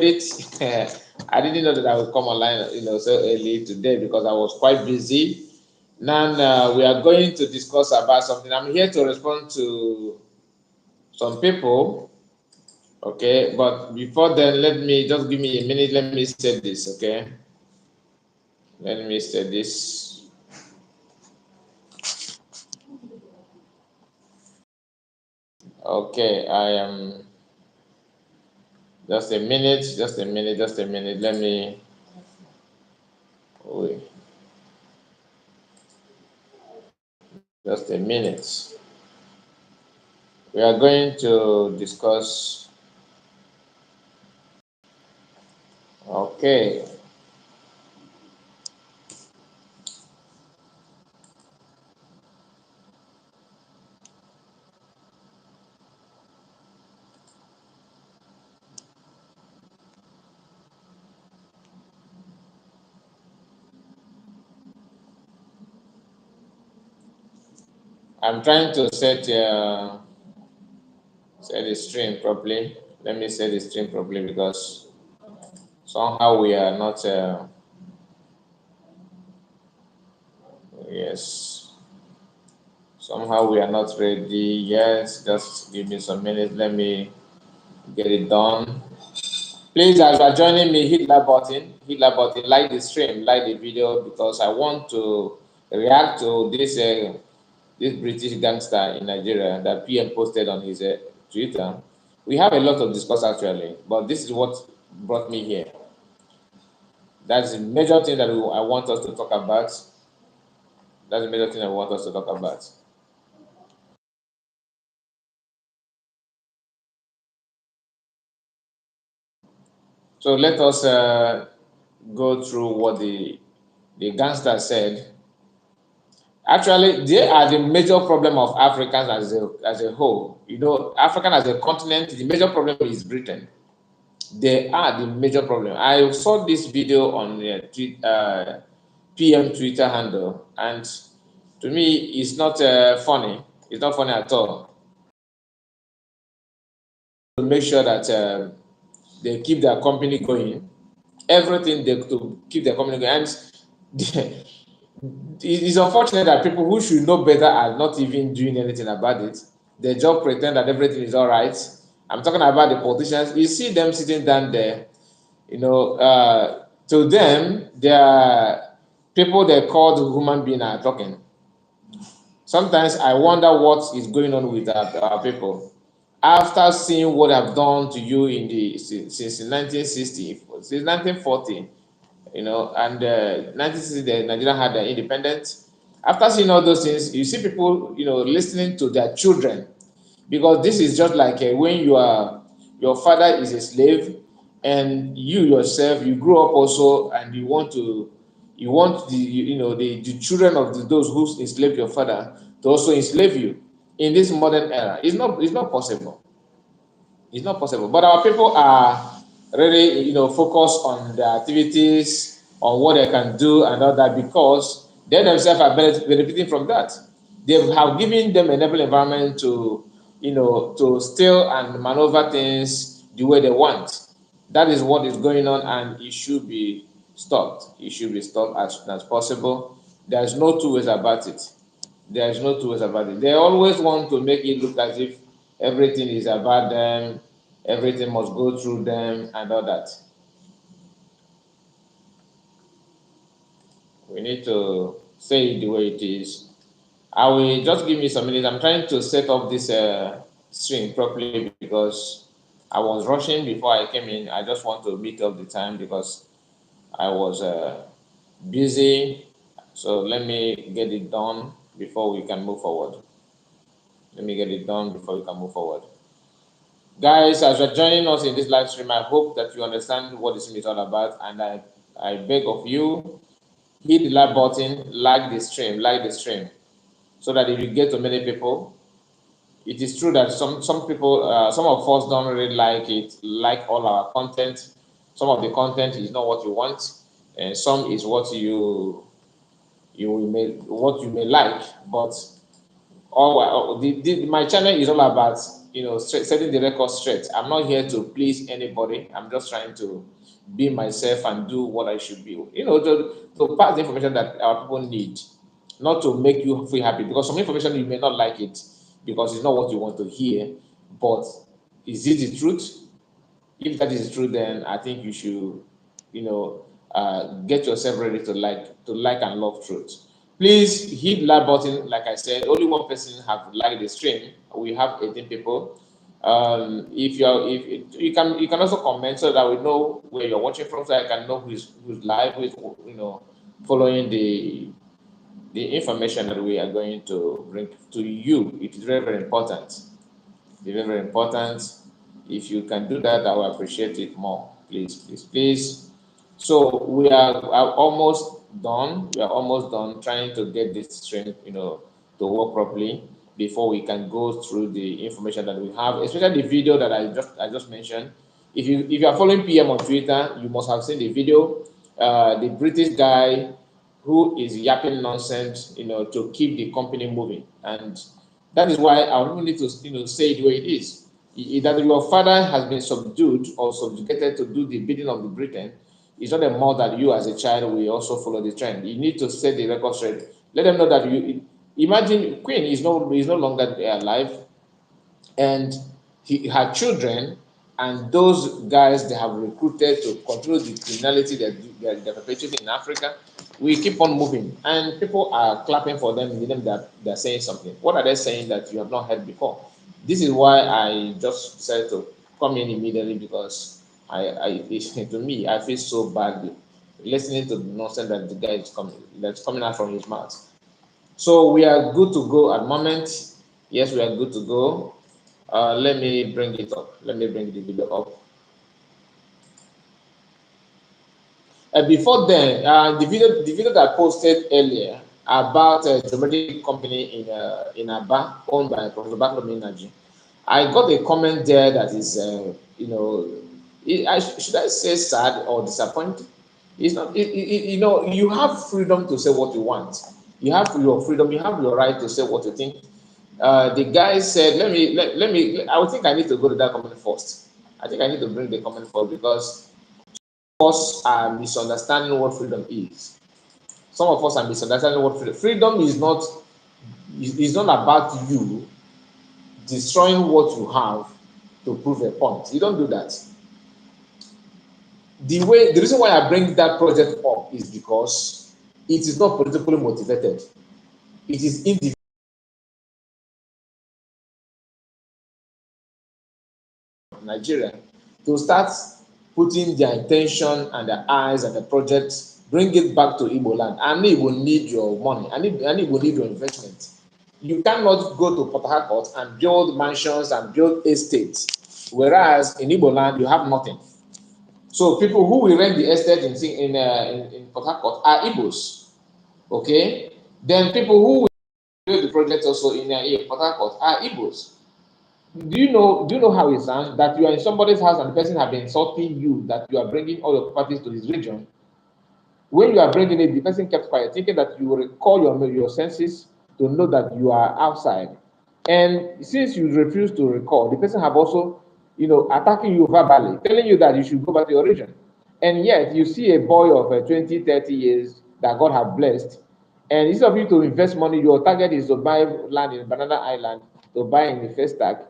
it. I didn't know that I would come online, so early today because I was quite busy. Now we are going to discuss about something. I'm here to respond to some people. Okay, but before then, let me just give me a minute. Let me say this. Okay, let me say this. Okay, I am. Just a minute. Just a minute. Just a minute. Let me. Wait. Just a minute. We are going to discuss. Okay. I'm trying to set the stream properly. Let me set the stream properly because somehow we are not. Yes. Somehow we are not ready yet. Just give me some minutes. Let me get it done. Please, as you are joining me, hit that button. Hit that button. Like the stream. Like the video because I want to react to this British gangster in Nigeria that PM posted on his Twitter. We have a lot of discuss actually, but this is what brought me here. That's the major thing that I want us to talk about. That's the major thing I want us to talk about. So let us go through what the gangster said. Actually, they are the major problem of Africans as a whole. African as a continent, the major problem is Britain. They are the major problem. I saw this video on PM Twitter handle, and to me, it's not funny. It's not funny at all. To make sure that they keep their company going, everything they to keep their company going. And it's unfortunate that people who should know better are not even doing anything about it. They just pretend that everything is all right. I'm talking about the politicians. You see them sitting down there, to them, they are people they call the human being are talking. Sometimes I wonder what is going on with our people. After seeing what I've done to you since 1960, since 1940, and 1960, Nigeria had their independence. After seeing all those things, you see people, listening to their children, because this is just like when your father is a slave, and you yourself you grew up also, and you want the children of those who enslaved your father to also enslave you in this modern era. It's not possible. It's not possible. But our people are really, focused on their activities, on what they can do and all that, because they themselves are benefiting from that. They have given them an enable environment to steal and maneuver things the way they want. That is what is going on, and it should be stopped. It should be stopped as soon as possible. There's no two ways about it. There is no two ways about it. They always want to make it look as if everything is about them, everything must go through them, and all that. We need to say it the way it is. I will just give me some minutes. I'm trying to set up this stream properly because I was rushing before I came in. I just want to meet up the time because I was busy. So let me get it done before we can move forward. Let me get it done before we can move forward. Guys, as you're joining us in this live stream, I hope that you understand what this is all about. And I beg of you, hit the like button, like the stream, so that it will get to many people. It is true that some people, some of us don't really like all our content. Some of the content is not what you want, and some is what you may like. But my channel is all about setting the record straight. I'm not here to please anybody. I'm just trying to be myself and do what I should be. To pass the information that our people need, not to make you feel happy. Because some information you may not like it because it's not what you want to hear. But is it the truth? If that is true, then I think you should, get yourself ready to like and love truth. Please hit that button. Like I said, only one person have liked the stream. We have 18 people. If if you can also comment so that we know where you're watching from, so I can know who's live, who's following the information that we are going to bring to you. It is very, very important. Very, very important. If you can do that, I will appreciate it more. Please, please, please. So we are almost done. We are almost done trying to get this stream, to work properly before we can go through the information that we have, especially the video that I just mentioned. If you are following PM on Twitter, you must have seen the video. The British guy who is yapping nonsense, to keep the company moving. And that is why I don't need to, say it the way it is. That your father has been subdued or subjugated to do the bidding of the Britain is not a more that you as a child will also follow the trend. You need to set the record straight. Let them know that you imagine Queen is no longer alive, and her children and those guys they have recruited to control the criminality they're perpetrating in Africa, we keep on moving, and people are clapping for them, meaning them that they're saying something. What are they saying that you have not heard before? This is why I just decided to come in immediately, because to me, I feel so bad listening to the nonsense that the guy is that's coming out from his mouth. So we are good to go at the moment. Yes, we are good to go. Let me bring it up. Let me bring the video up. Before then, the video that I posted earlier about a domestic company in Aba owned by Professor Bartolome Energy, I got a comment there that is, should I say sad or disappointed? It's not. You have freedom to say what you want. You have your freedom. You have your right to say what you think. The guy said, let me. I would think I need to go to that comment first. I think I need to bring the comment first, because us are misunderstanding what freedom is. Some of us are misunderstanding what freedom is not. Is not about you destroying what you have to prove a point. You don't do that. The reason why I bring that project up is because it is not politically motivated. It is individual. Nigeria to start putting their intention and their eyes and the project, bring it back to Igbo land. And Igbo need your money. And Igbo need your investment. You cannot go to Port Harcourt and build mansions and build estates, whereas in Igbo land you have nothing. So people who will rent the estate in Port Harcourt are Igbos. Okay, then people who will build the project also in Port Harcourt are Igbos. Do you know how it sounds that you are in somebody's house and the person have been insulting you that you are bringing all your properties to his region? When you are bringing it, the person kept quiet, thinking that you will recall your senses to know that you are outside. And since you refuse to recall, the person have also, attacking you verbally, telling you that you should go back to your region. And yet you see a boy of 20, 30 years that God have blessed, and instead of you to invest money, your target is to buy land in Banana Island, to buy in the first stack.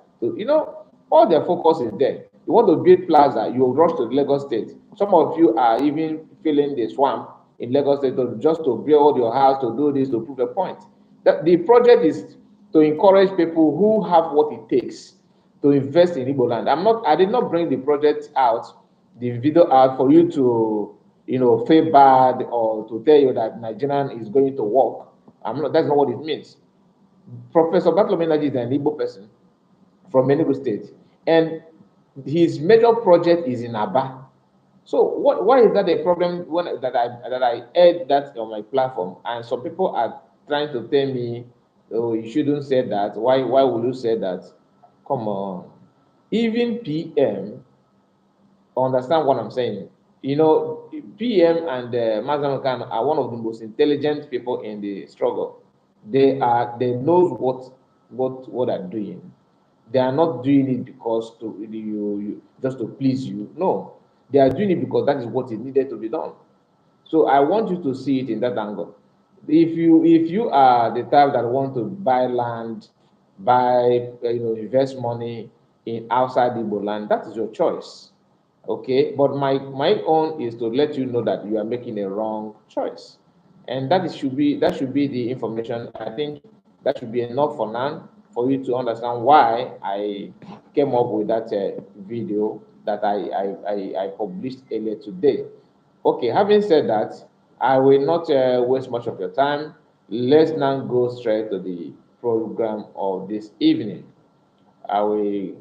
All their focus is there. You want to build plaza, you rush to Lagos State. Some of you are even filling the swamp in Lagos State just to build your house, to do this, to prove a point. The project is to encourage people who have what it takes to invest in Igbo land. I did not bring the project out, the video out for you to, feel bad or to tell you that Nigerian is going to work. That's not what it means. Professor Bartolome is an Igbo person from Enugu State, and his major project is in Aba. So why is that a problem that I heard that on my platform, and some people are trying to tell me, oh, you shouldn't say that. Why would you say that? Come on. Even PM understand what I'm saying. PM and Mazam Khan are one of the most intelligent people in the struggle. They know what they're doing. They are not doing it because you just to please you. No, they are doing it because that is what is needed to be done. So I want you to see it in that angle. If you are the type that want to buy land, buy invest money in outside Igbo land, that is your choice. Okay, but my own is to let you know that you are making a wrong choice, and that should be the information. I think that should be enough for now for you to understand why I came up with that video that I published earlier today. Okay, having said that, I will not waste much of your time. Let's now go straight to the program of this evening. I will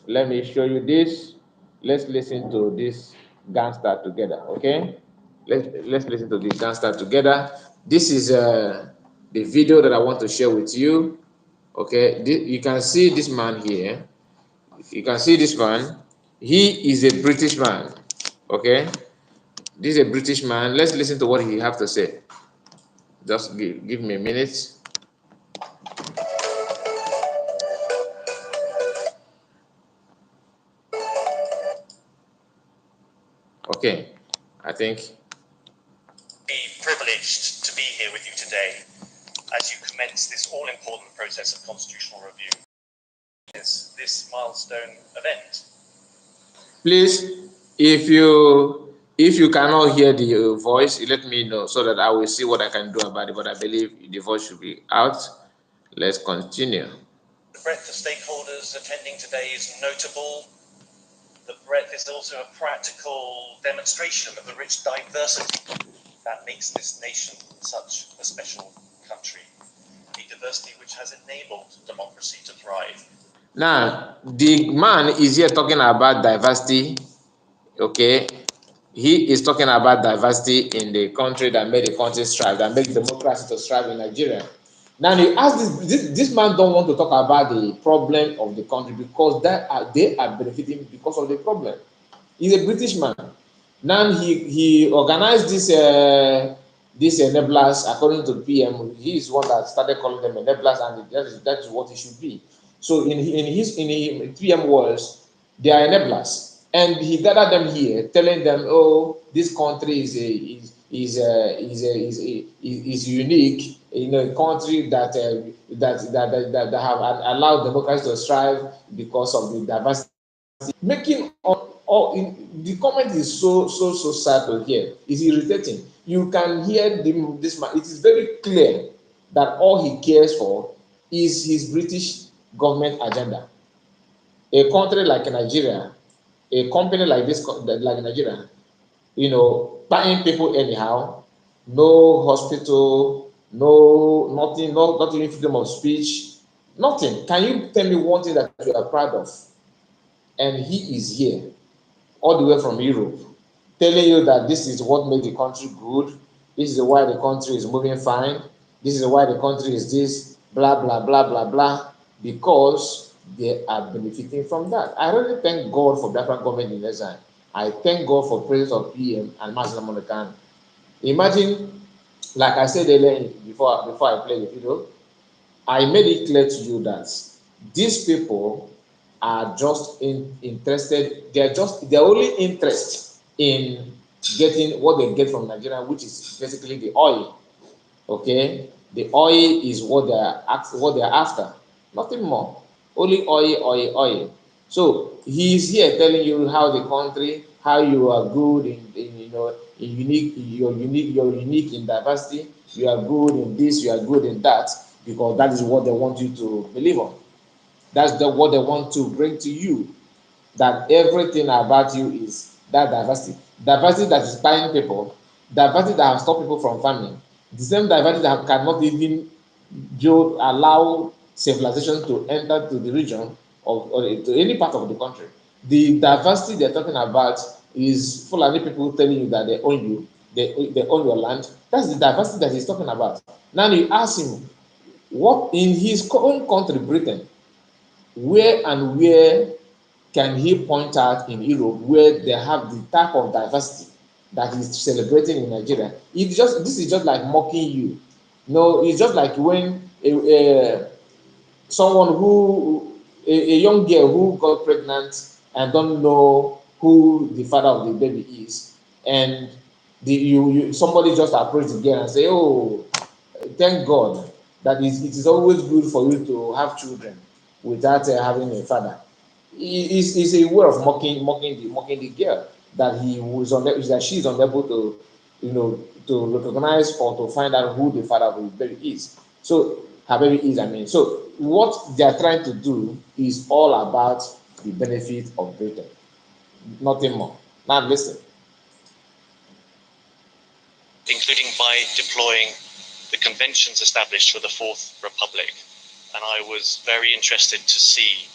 Let me show you this. Let's listen to this gangster together, okay? Let's listen to this gangster together. This is the video that I want to share with you. Okay, you can see this man here. You can see this man. He is a British man. Okay, this is a British man. Let's listen to what he have to say. Just give me a minute. Okay, I think. Be privileged to be here with you today as you commence this all-important process of constitutional review. This milestone event. Please, if you cannot hear the voice, let me know so that I will see what I can do about it. But I believe the voice should be out. Let's continue. The breadth of stakeholders attending today is notable. The breadth is also a practical demonstration of the rich diversity that makes this nation such a special country. A diversity which has enabled democracy to thrive. Now, the man is here talking about diversity. Okay, he is talking about diversity in the country that made the country strive, that made democracy to strive in Nigeria. Now you ask this man don't want to talk about the problem of the country because they are benefiting because of the problem. He's a British man. Now he organized this enablers according to PM. He is one that started calling them enablers, and that is what it should be. So in PM words, they are enablers, and he gathered them here, telling them, "Oh, this country is unique. You know, a country that have allowed democracy to strive because of the diversity." Making all in the comment is so sad to hear. It's irritating. You can hear this man. It is very clear that all he cares for is his British government agenda. A country like Nigeria, a company like this, like Nigeria, buying people anyhow, no hospital, no nothing, not even freedom of speech, nothing. Can you tell me one thing that you are proud of? And he is here all the way from Europe, telling you that this is what made the country good, this is why the country is moving fine, this is why the country is this, blah, blah, blah, blah, blah, because they are benefiting from that. I really thank God for Biafran government in exile. I thank God for presence of PM and Master Monacan. Imagine, like I said earlier before I play the video, I made it clear to you that these people are just interested. Their only interest in getting what they get from Nigeria, which is basically the oil. Okay, the oil is what they are after, nothing more. Only oil, oil, oil. So he's here telling you how the country, how you are good in you're unique in diversity. You are good in this, you are good in that, because that is what they want you to believe on. That's what they want to bring to you, that everything about you is that diversity. Diversity that is buying people, diversity that has stopped people from farming, the same diversity that cannot even allow civilization to enter to the region or to any part of the country. The diversity they're talking about is Fulani people telling you that they own you, they own your land. That's the diversity that he's talking about. Now you ask him, what in his own country, Britain, where can he point out in Europe where they have the type of diversity that he's celebrating in Nigeria? This is just like mocking you. No, it's just like when someone who a young girl who got pregnant and don't know who the father of the baby is, and somebody just approach the girl and say, "Oh, thank God that it is always good for you to have children without having a father." Is a way of mocking the girl that that she is unable to, to recognize or to find out who the father of the baby is. So her baby is, I mean. So what they are trying to do is all about the benefit of Britain, nothing more. Now listen. Including by deploying the conventions established for the Fourth Republic. And I was very interested to see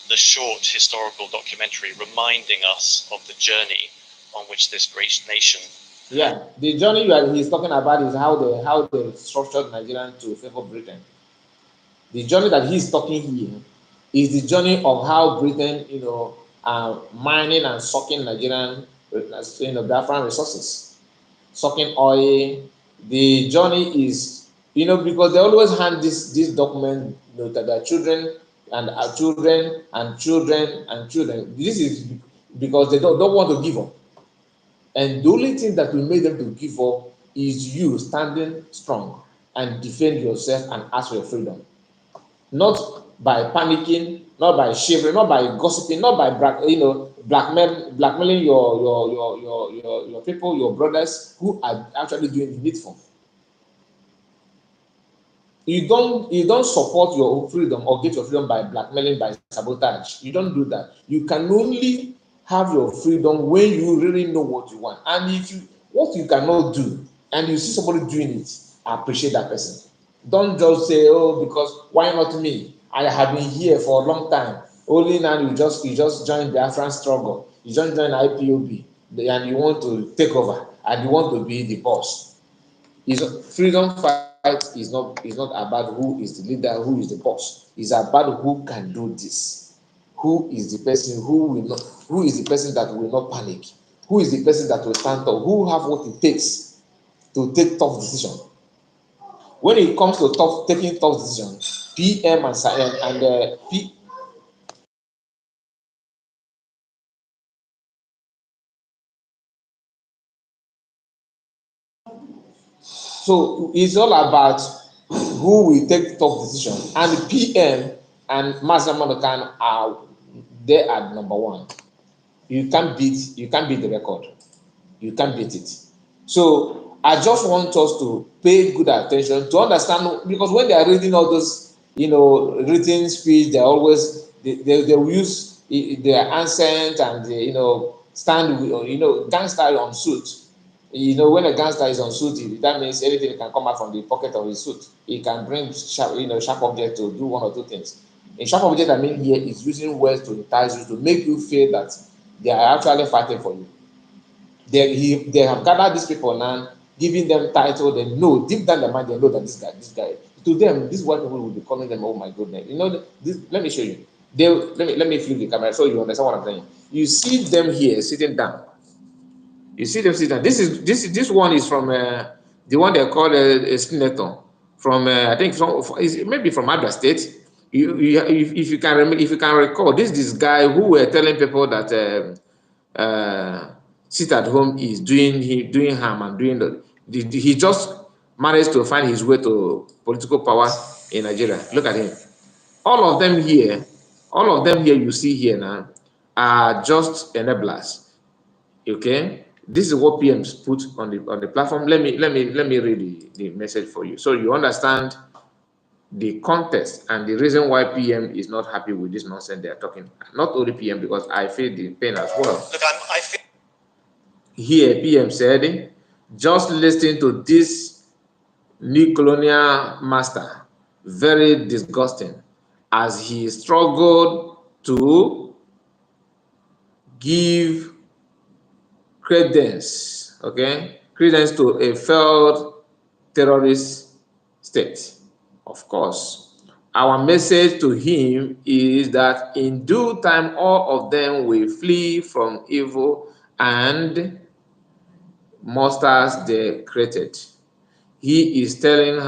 the short historical documentary reminding us of the journey on which this great nation. Yeah, the journey he's talking about is how they structured Nigeria to favor Britain. The journey that he's talking here is the journey of how Britain, mining and sucking Nigerian, Biafran resources, sucking oil. The journey is, because they always hand this document, to their children and our children and children and children. This is because they don't want to give up. And the only thing that will make them to give up is you standing strong and defend yourself and ask for your freedom. Not by panicking, not by shivering, not by gossiping, not by blackmailing your people, your brothers who are actually doing the needful. You don't support your freedom or get your freedom by blackmailing, by sabotage. You don't do that. You can only have your freedom when you really know what you want. And if you what you cannot do and you see somebody doing it, appreciate that person. Don't just say, "Oh, because why not me? I have been here for a long time." Only now you just join the Biafran struggle. You just join IPOB and you want to take over and you want to be the boss. Freedom fight is not about who is the leader, who is the boss. It's about who can do this. Who is the person who is the person that will not panic? Who is the person that will stand up? Who have what it takes to take tough decisions? When it comes to taking tough decisions, PM and so it's all about who will take tough decisions. And the PM and Master Manokan are they are number one. You can't beat the record. You can't beat it. So I just want us to pay good attention to understand, because when they are reading all those written speech, they will use their accent and stand with gangster on suit. When a gangster is on suit, that means anything can come out from the pocket of his suit. He can bring sharp object to do one or two things. A sharp object, I mean, here is using words to entice you, to make you feel that they are actually fighting for you. They have gathered these people now, giving them title. They know deep down their mind, they know that this guy, to them, these white people will be calling them, "Oh my goodness!" Let me show you. Let me flip the camera so you understand what I'm saying. You see them here sitting down. You see them sitting down. This one is from the one they call a senator from I think maybe from Abia State. If you can recall, this guy who were telling people that. Sit at home is doing harm and he just managed to find his way to political power in Nigeria. Look at him. All of them here, all of them here you see here now are just enablers. Okay, this is what PMs put on the platform. Let me read the message for you so you understand the context and the reason why PM is not happy with this nonsense they are talking. Not only PM, because I feel the pain as well. Look, I feel Here, PM said, "Just listening to this new colonial master, very disgusting, as he struggled to give credence to a failed terrorist state. Of course, our message to him is that in due time, all of them will flee from evil and monsters they created. He is telling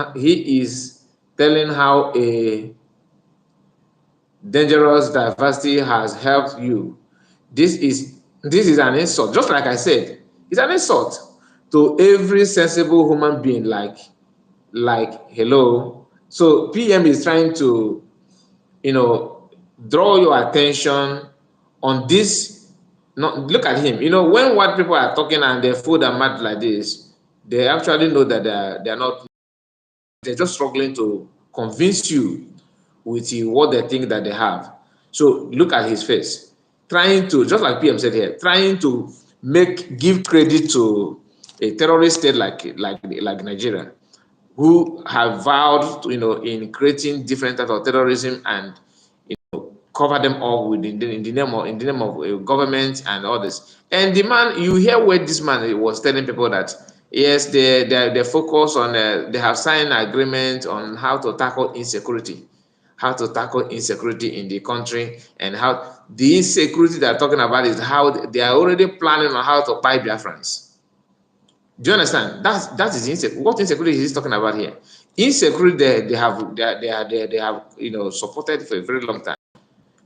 how a dangerous diversity has helped you. This is an insult. Just like I said, it's an insult to every sensible human being. Like hello. So PM is trying to you know draw your attention on this. Not look at him. When white people are talking and they fool and mad like this, they actually know that they are not. They're just struggling to convince you with what they think that they have. So look at his face, trying to, just like PM said here, trying to give credit to a terrorist state like Nigeria, who have vowed to, in creating different types of terrorism and cover them all in the name of government and all this. And the man, you hear where this man was telling people that yes, they focus on they have signed an agreement on how to tackle insecurity in the country, and how the insecurity they're talking about is how they are already planning on how to buy Biafrans. Do you understand? That is insecurity. What insecurity is he talking about here? Insecurity they have supported for a very long time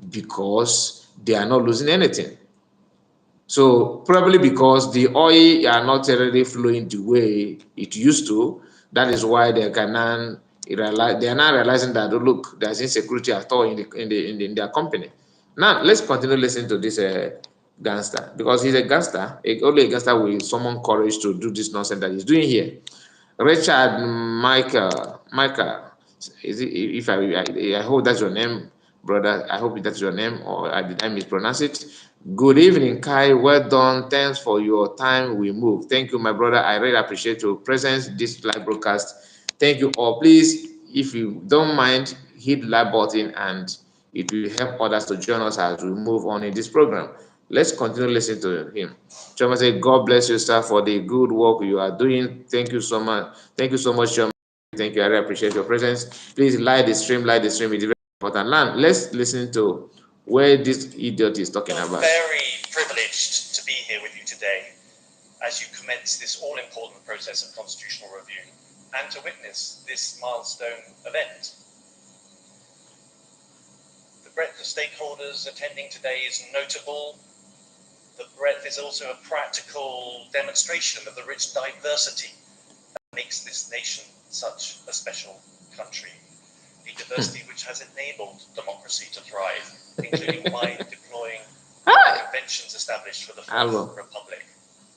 because they are not losing anything. So probably because the oil are not really flowing the way it used to, that is why they are now realizing that, oh, look, there's insecurity at all in their company. Now let's continue listening to this gangster, because he's a gangster. Only a gangster will summon courage to do this nonsense that he's doing here. Richard Michael, is it, if I hope that's your name, brother. I hope that's your name, or did I mispronounce it? Good evening, Kai. Well done. Thanks for your time. We move. Thank you, my brother. I really appreciate your presence this live broadcast. Thank you all. Please, if you don't mind, hit the like button, and it will help others to join us as we move on in this program. Let's continue listening to him. Choma say, God bless you, sir, for the good work you are doing. Thank you so much. Thank you so much, Choma. Thank you. I really appreciate your presence. Please like the stream, like the stream. It's very important. Now, let's listen to where this idiot is talking about. Very privileged to be here with you today as you commence this all-important process of constitutional review and to witness this milestone event. The breadth of stakeholders attending today is notable. The breadth is also a practical demonstration of the rich diversity that makes this nation such a special country. The diversity which has enabled democracy to thrive, including by deploying the conventions established for the Fourth Republic.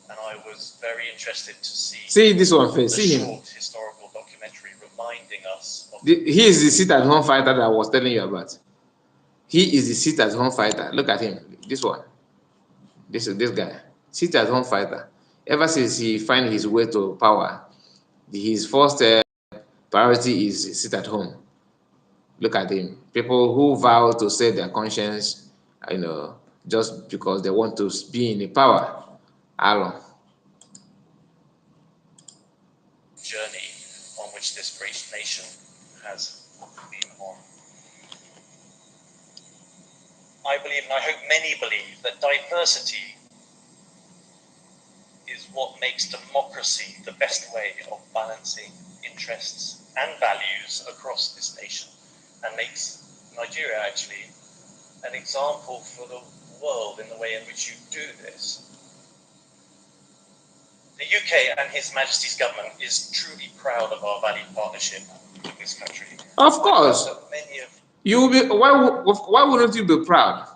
And I was very interested to see this one first. the See him. short historical documentary reminding us of He is the sit-at-home fighter that I was telling you about. He is the sit-at-home fighter. Look at him. This one. This guy. Sit-at-home fighter. Ever since he find his way to power, his first priority is sit at home. Look at him. People who vow to save their conscience, just because they want to be in the power. Aaron. Journey on which this great nation has been on. I believe, and I hope many believe, that diversity is what makes democracy the best way of balancing interests and values across this nation, and makes Nigeria actually an example for the world in the way in which you do this. The UK and His Majesty's government is truly proud of our valued partnership with this country. Of course. You will be. Why wouldn't you be proud?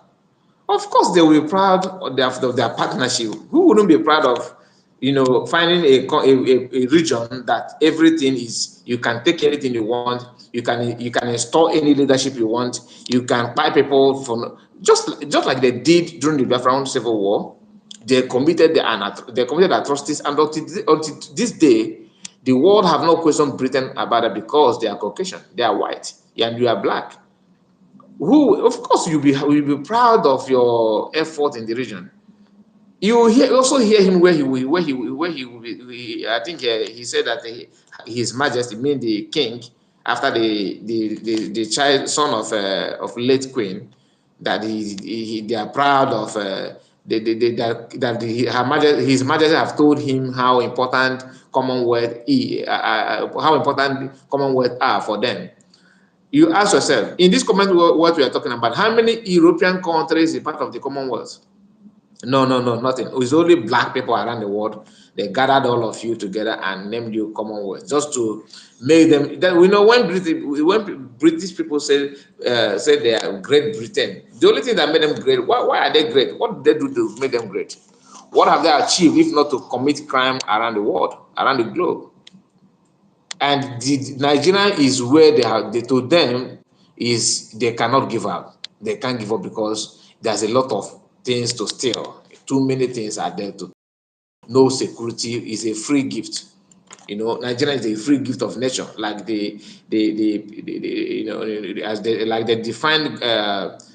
Of course, they will be proud of their partnership. Who wouldn't be proud of, finding a region that everything is, you can take anything you want, you can install any leadership you want, you can buy people from just like they did during the Biafran Civil War. They committed atrocities, and until this day, the world have no question Britain about it, because they are Caucasian, they are white, and you are black. Who, of course, you'll be proud of your effort in the region. You also hear him where he I think he said that His Majesty, mean the king, after the son of late queen, that they are proud of His Majesty have told him how important Commonwealth are for them. You ask yourself, in this Commonwealth, what we are talking about, how many European countries is part of the Commonwealth? No, no, no, nothing. It's only black people around the world. They gathered all of you together and named you Commonwealth, just to make them. That we know when British people say they are Great Britain, the only thing that made them great. Why are they great? What did they do to make them great? What have they achieved if not to commit crime around the world, around the globe? And Nigeria is where to them is they cannot give up. They can't give up because there's a lot of things to steal. Too many things are there to. No security is a free gift. Nigeria is a free gift of nature, like as like the defined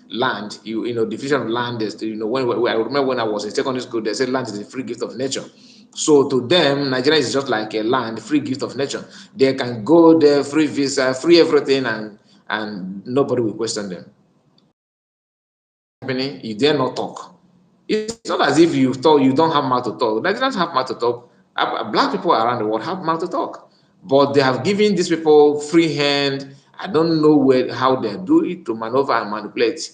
land. Division of land is, when I remember when I was in secondary school, they said land is a free gift of nature. So to them, Nigeria is just like a land, free gift of nature. They can go there, free visa, free everything, and nobody will question them. You dare not talk. It's not as if you thought you don't have mouth to talk. Nigerians have mouth to talk. Black people around the world have mouth to talk, but they have given these people free hand. I don't know how they do it to maneuver and manipulate.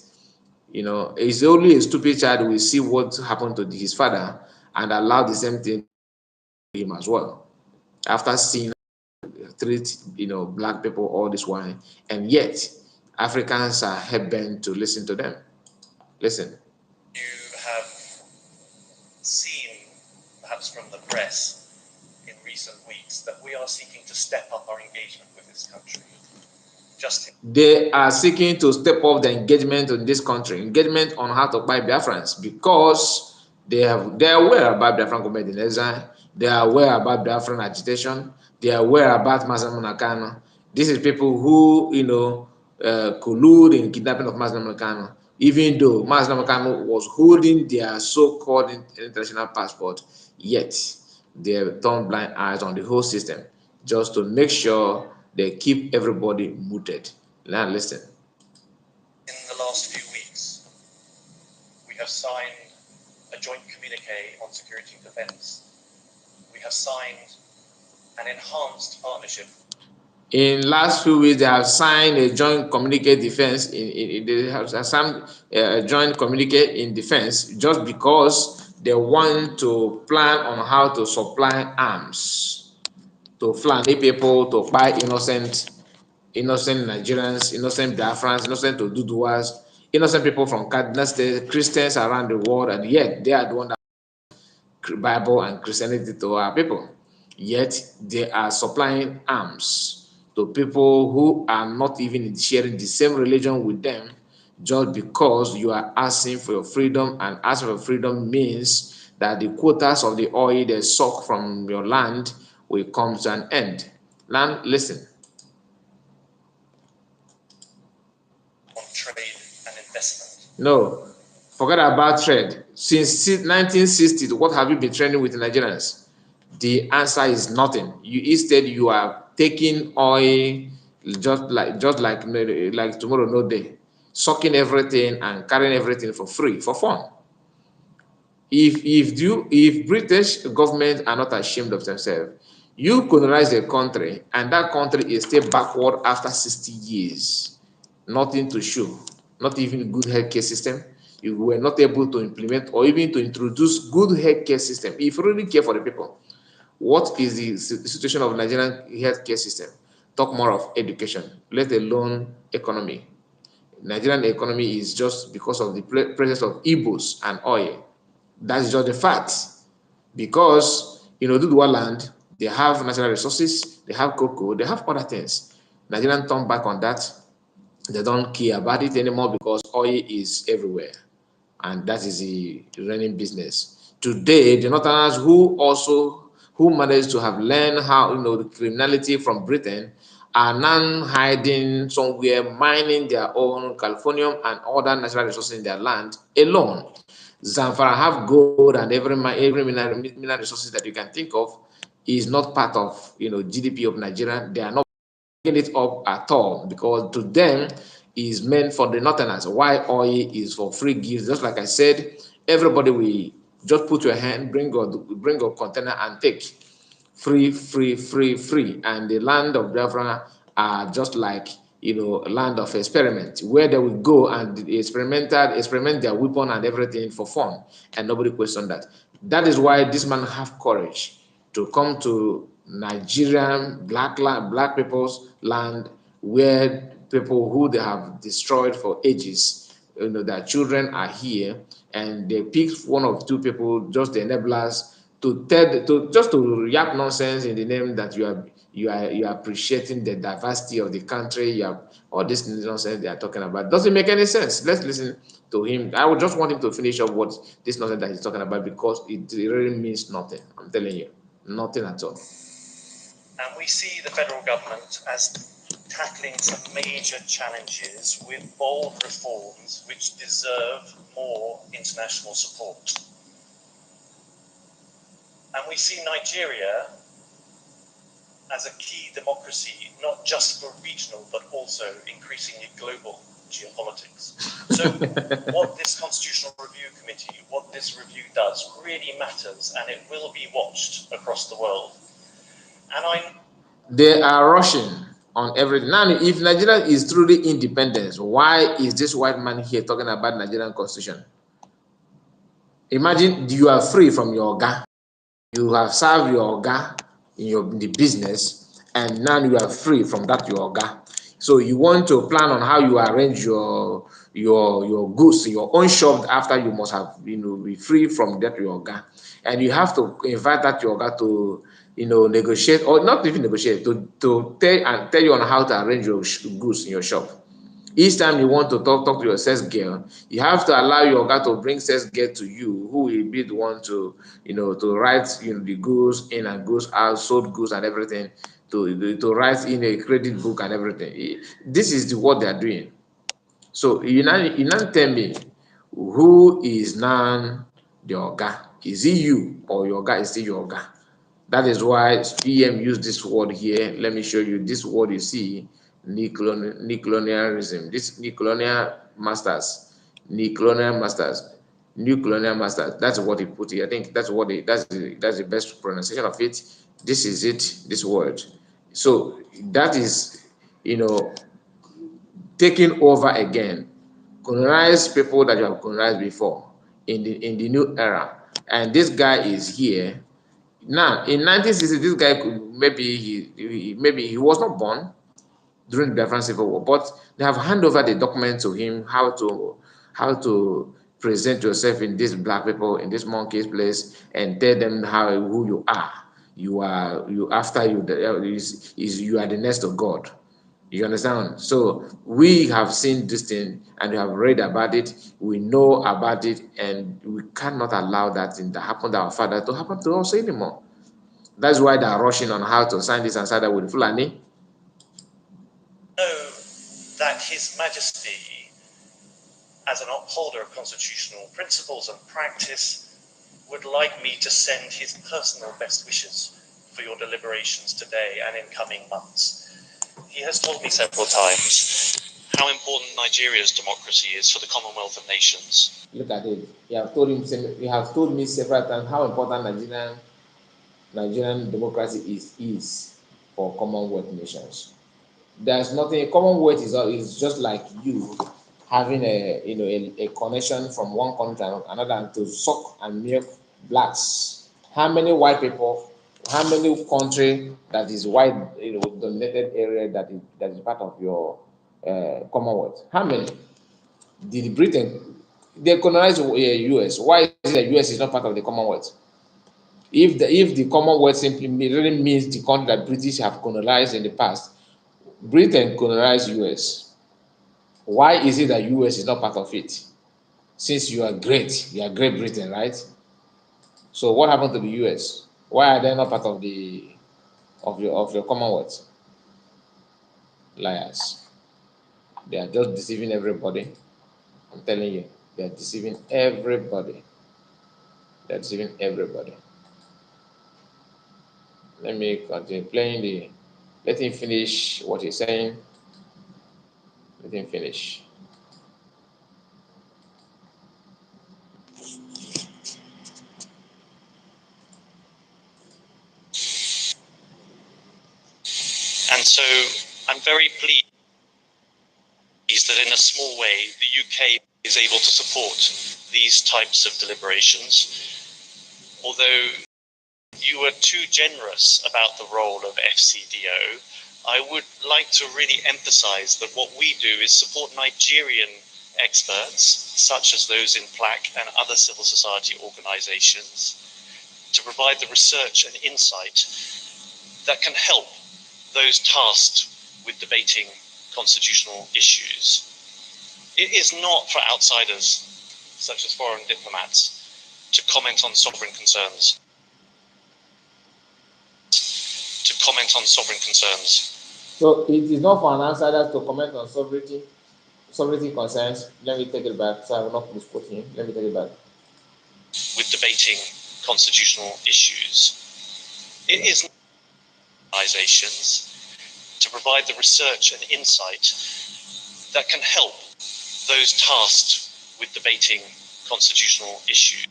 It's only a stupid child who will see what happened to his father and allow the same thing to him as well. After seeing treat black people all this while, and yet Africans are hell bent to listen to them. Listen. You have seen, perhaps from the press in recent weeks, that we are seeking to step up our engagement with this country. They are seeking to step up the engagement in this country, engagement on how to buy Biafrans, because they are aware about Biafran government in exile. They are aware about Biafran agitation. They are aware about Mazam Nakano. This is people who collude in kidnapping of Mazam Nakano, even though Mazam Nakano was holding their so-called international passport, yet they have turned blind eyes on the whole system just to make sure they keep everybody muted. Now listen. In the last few weeks, we have signed a joint communique on security and defense. We have signed an enhanced partnership. In last few weeks, they have signed a joint communique defense. They have signed a joint communique in defense just because they want to plan on how to supply arms to Fulani people, to buy innocent Nigerians, innocent Biafrans, innocent Oduduwas, innocent people from Kaduna State, Christians around the world, and yet they are the one that Bible and Christianity to our people. Yet they are supplying arms to people who are not even sharing the same religion with them, just because you are asking for your freedom, and asking for freedom means that the quotas of the oil they suck from your land will come to an end. Now, listen. On trade and investment. No, forget about trade. Since 1960, what have you been trading with the Nigerians? The answer is nothing. Instead you are taking oil just like tomorrow no day, sucking everything and carrying everything for free, for fun. If British government are not ashamed of themselves, you colonize a country and that country is still backward after 60 years. Nothing to show, not even good healthcare system. You were not able to implement or even to introduce good healthcare system. If you really care for the people, what is the situation of Nigerian healthcare system? Talk more of education, let alone economy. Nigerian economy is just because of the presence of Igbos and oil. That's just the fact. Because Duduwa land, they have natural resources, they have cocoa, they have other things. Nigerians turn back on that. They don't care about it anymore because oil is everywhere, and that is the running business. Today, the Northerners who managed to have learned how the criminality from Britain are now hiding somewhere, mining their own californium and other natural resources in their land alone. Zamfara have gold and every mineral resources that you can think of is not part of GDP of Nigeria. They are not it up at all because to them is meant for the northerners. Why oil is for free gifts. Just like I said, everybody will just put your hand, bring your container and take free, free, free, free. And the land of Biafra are just like land of experiment where they will go and experiment their weapon and everything for fun, and nobody questioned that. That is why this man have courage to come to Nigerian black people's land, where people who they have destroyed for ages, their children are here, and they picked one or two people, just the enablers, to yap nonsense in the name that you are appreciating the diversity of the country. You have all this nonsense they are talking about. Doesn't make any sense. Let's listen to him. I would just want him to finish up what this nonsense that he's talking about, because it really means nothing. I'm telling you, nothing at all. And we see the federal government as tackling some major challenges with bold reforms which deserve more international support. And we see Nigeria as a key democracy, not just for regional, but also increasingly global geopolitics. So what this Constitutional Review Committee, what this review does really matters, and it will be watched across the world. And they are rushing on everything. Now, if Nigeria is truly independent, why is this white man here talking about Nigerian constitution? Imagine you are free from your oga. You have served your oga in the business, and now you are free from that your oga. So you want to plan on how you arrange your goods, your own shop, after you must have be free from that your oga, and you have to invite that your oga to negotiate, or not even negotiate, to tell you on how to arrange your goods in your shop. Each time you want to talk to your sales girl, you have to allow your oga to bring sales girl to you, who will be the one to to write the goods in and goods out, sold goods and everything, to write in a credit book and everything. This is what they are doing. So you now tell me, who is now the oga? Is it you, or your oga is still your oga? That is why PM used this word here. Let me show you this word you see, neocolonialism. This new colonial masters. That's what he put here. I think that's the best pronunciation of it. This is it, this word. So that is, taking over again, colonize people that you have colonized before in the new era. And this guy is here. Now, in 1960, this guy maybe he was not born during the Biafran Civil War, but they have handed over the document to him, how to present yourself in these black people, in this monkey's place, and tell them who you are. You are you after you is you are the next of God. You understand? So we have seen this thing, and we have read about it. We know about it, and we cannot allow that thing that happened to our father to happen to us anymore. That's why they are rushing on how to sign this and sign that with Fulani. know that His Majesty, as an upholder of constitutional principles and practice, would like me to send his personal best wishes for your deliberations today and in coming months. He has told me several times how important Nigeria's democracy is for the Commonwealth of Nations. Look at it. You have told me several times how important Nigerian democracy is for Commonwealth nations. There's nothing. Commonwealth is just like you having a connection from one country to another to suck and milk blacks. How many white people? How many country that is white dominated area that is part of your Commonwealth? How many? Did Britain, they colonized US? Why is it that US is not part of the Commonwealth? If the Commonwealth simply really means the country that British have colonized in the past, Britain colonized US. Why is it that US is not part of it? Since you are Great Britain, right? So what happened to the US? Why are they not part of your Commonwealth? Liars. They are just deceiving everybody. I'm telling you, they are deceiving everybody. They're deceiving everybody. Let me continue playing let him finish what he's saying. Let him finish. And so I'm very pleased is that in a small way, the UK is able to support these types of deliberations. Although you were too generous about the role of FCDO, I would like to really emphasize that what we do is support Nigerian experts, such as those in PLAC and other civil society organizations, to provide the research and insight that can help those tasked with debating constitutional issues. It is not for outsiders, such as foreign diplomats, to comment on sovereign concerns. So it is not for an outsider to comment on sovereignty concerns. Let me take it back, so I will not misquote him. Let me take it back. With debating constitutional issues. It is organizations to provide the research and insight that can help those tasked with debating constitutional issues.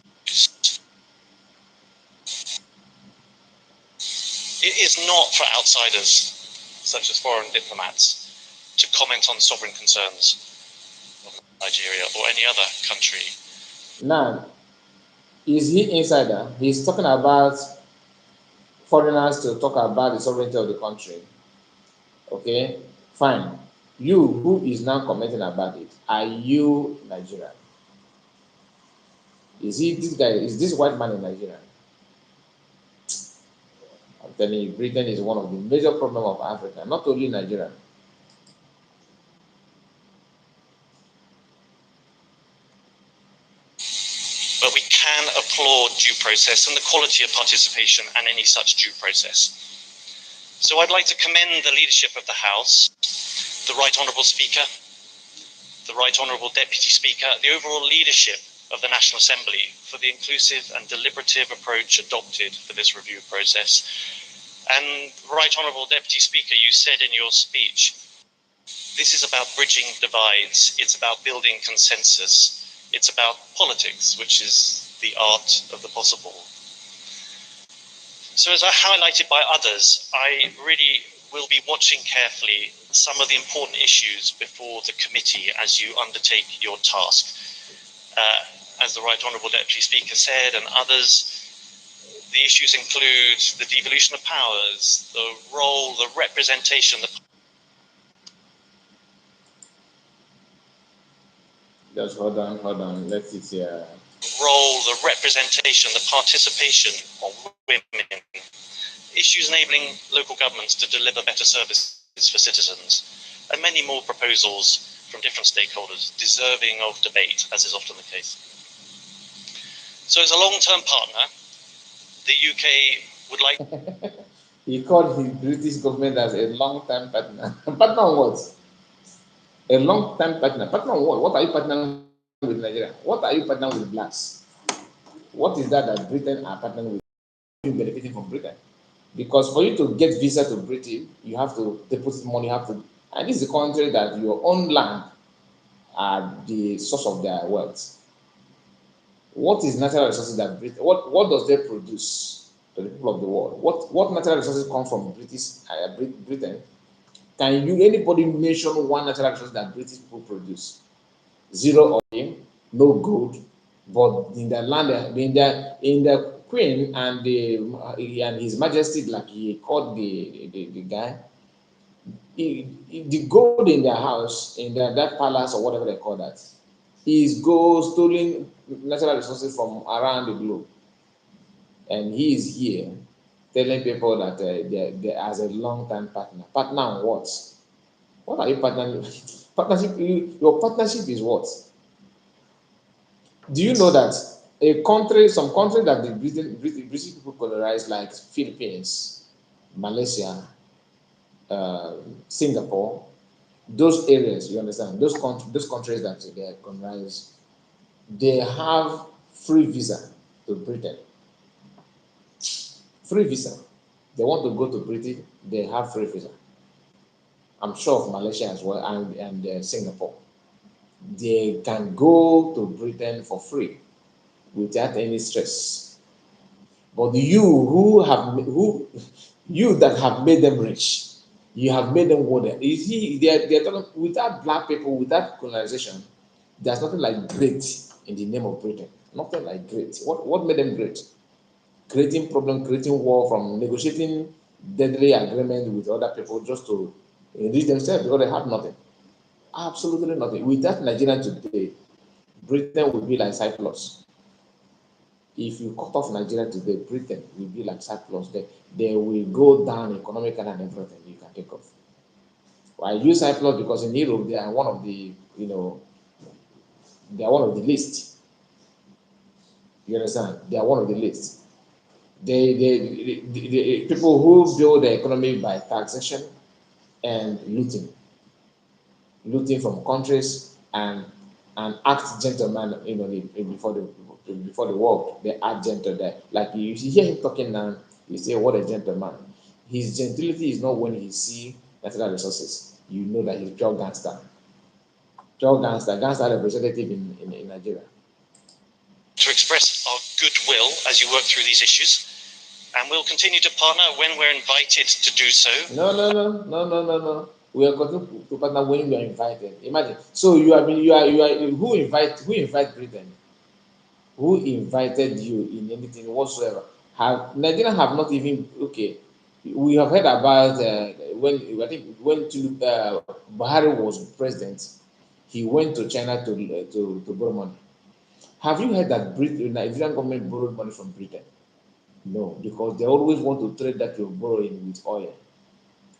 It is not for outsiders, such as foreign diplomats, to comment on sovereign concerns of Nigeria or any other country. Now, is he insider? He's talking about foreigners to talk about the sovereignty of the country. Okay, fine. You, who is now commenting about it, are you Nigerian? Is he this guy? Is this white man in Nigeria? I'm telling you, Britain is one of the major problems of Africa, not only Nigeria. But we can applaud due process and the quality of participation and any such due process. So I'd like to commend the leadership of the House, the Right Honourable Speaker, the Right Honourable Deputy Speaker, the overall leadership of the National Assembly for the inclusive and deliberative approach adopted for this review process. And Right Honourable Deputy Speaker, you said in your speech, this is about bridging divides, it's about building consensus, it's about politics, which is the art of the possible. So as I highlighted by others, I really will be watching carefully some of the important issues before the committee as you undertake your task. As the Right Honourable Deputy Speaker said, and others, the issues include the devolution of powers, the role, the representation, Just hold on. Let's see here. Role, the representation, the participation of women, issues enabling local governments to deliver better services for citizens, and many more proposals from different stakeholders deserving of debate, as is often the case. So as a long-term partner, the UK would like... He called his British government as a long-time partner. Partner on what? A long-time partner. Partner on what? What are you partnering with Nigeria? What are you partnering with blacks? What is that Britain are partnering with? You benefiting from Britain? Because for you to get visa to Britain, you have to deposit money. And this is a country that your own land are the source of their wealth. What is natural resources that Britain? What does they produce to the people of the world? What natural resources come from Britain? Can you anybody mention one natural resource that British people produce? Zero oil, no gold, but in the land, in the Queen and His Majesty, like he called the guy, the gold in their house, in that palace or whatever they call that, is gold stolen natural resources from around the globe, and he is here telling people that they as a long-time partner. Partner on what? What are you partnering with? Partnership. Your partnership is what? Do you know that some country that the British people colonized, like Philippines, Malaysia, Singapore, those areas, you understand, those countries that they colonized, they have free visa to Britain. Free visa. They want to go to Britain, they have free visa. I'm sure of Malaysia as well, and Singapore. They can go to Britain for free without any stress. But you that have made them rich, You have made them what they are. You see, they're talking without black people, without colonization, there's nothing like great in the name of Britain. Nothing like great. What made them great? Creating problem, creating war, from negotiating deadly agreements with other people just to enrich themselves because they have nothing. Absolutely nothing. Without Nigeria today, Britain will be like Cyprus. If you cut off Nigeria today, Britain will be like Cyprus. They will go down economically and everything you can think of. I use Cyprus because in Europe they are one of the, they are one of the least. You understand? They are one of the least. The people who build the economy by taxation and looting from countries and act gentleman, before the world, they act gentle there. Like you hear him talking now, you say what a gentleman. His gentility is not when he see natural resources. You know that he's pure gangster representative in Nigeria. To express our goodwill as you work through these issues, and we'll continue to partner when we're invited to do so. No. We are going to partner when we are invited. Imagine. So you are who invite Britain? Who invited you in anything whatsoever? Have Nigeria have not even okay. We have heard about when I think when Buhari was president, he went to China to borrow money. Have you heard that Nigerian government borrowed money from Britain? No, because they always want to trade that you're borrowing with oil.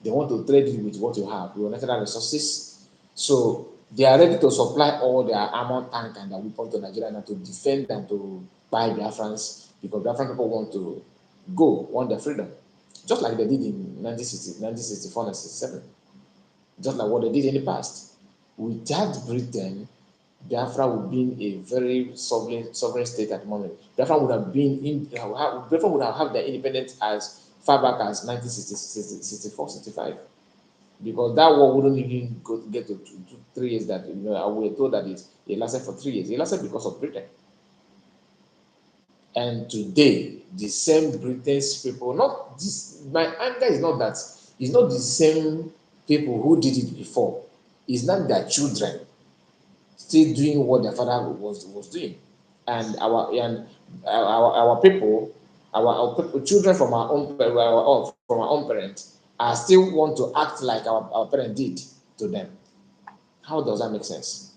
They want to trade it with what you have, your natural resources. So they are ready to supply all their armor tank and their weapons to Nigeria now to defend and to buy Biafrans because Biafran people want their freedom. Just like they did in 1964 and 67. Just like what they did in the past. Without Britain, Biafra would be a very sovereign state at the moment. Biafra would have had their independence as far back as 1964, 65. Because that war wouldn't even get to 3 years. That we were told that it lasted for 3 years. It lasted because of Britain. And today, the same British people, not this. My anger is not that. It's not the same people who did it before. It's not their children still doing what their father was doing, and our people, our people, children from from our own parents are still want to act like our parents did to them. How does that make sense?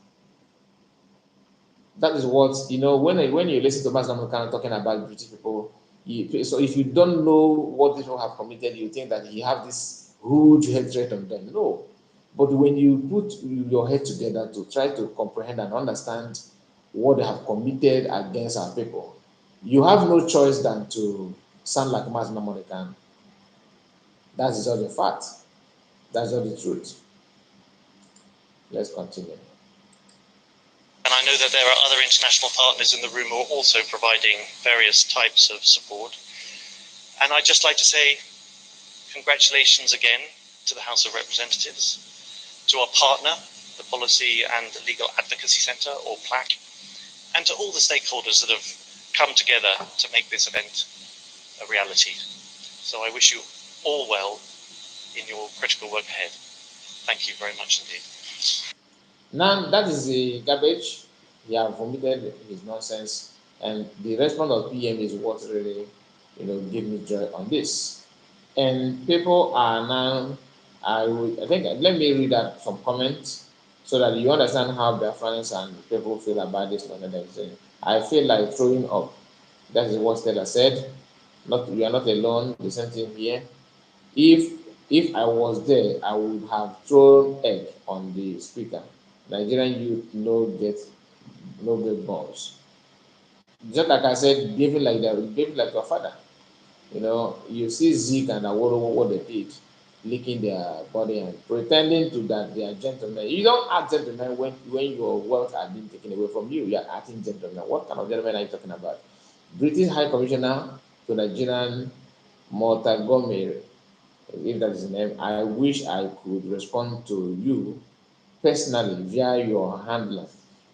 That is what when you listen to Master kind of talking about British people. So if you don't know what these people have committed, you think that he have this huge hatred on them. No, but when you put your head together to try to comprehend and understand what they have committed against our people, you have no choice than to sound like Master Namorican. That is all the fact. That's all the truth. Let's continue. And I know that there are other international partners in the room who are also providing various types of support. And I'd just like to say congratulations again to the House of Representatives, to our partner, the Policy and Legal Advocacy Centre, or PLAC, and to all the stakeholders that have come together to make this event a reality. So I wish you all well in your critical work ahead. Thank you very much indeed. Now that is the garbage. He have vomited his nonsense, and the response of PM is what really, give me joy on this. And people are now. I think let me read out some comments so that you understand how Biafrans and people feel about this one that I'm saying. I feel like throwing up. That is what Stella said. Not you are not alone. The same thing here. If if I was there, I would have thrown egg on the speaker. Nigerian youth no get balls. Just like I said, behaving like that, behaving like your father. You see Zeke and Aworo what they did, licking their body and pretending to that they are gentlemen. You don't act gentlemen when your wealth are being taken away from you. You are acting gentlemen. What kind of gentlemen are you talking about? British High Commissioner to Nigerian Montgomery, if that is his name, I wish I could respond to you personally via your handler,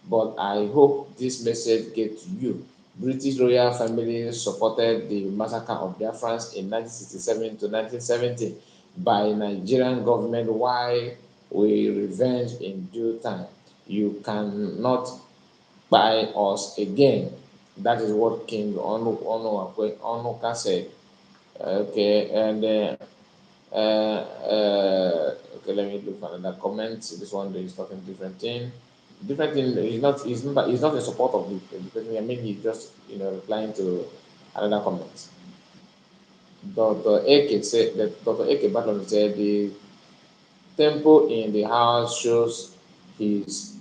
but I hope this message gets to you. British royal family supported the massacre of Biafrans in 1967 to 1970. by Nigerian government why we revenge in due time. You cannot buy us again. That is what King Onuka said. Okay, and okay, let me look for another comment. This one is talking different thing. Different thing. He's not in support of the person. I mean, he's just replying to another comment. Dr. AK said that Dr. AK Baton said the tempo in the house shows his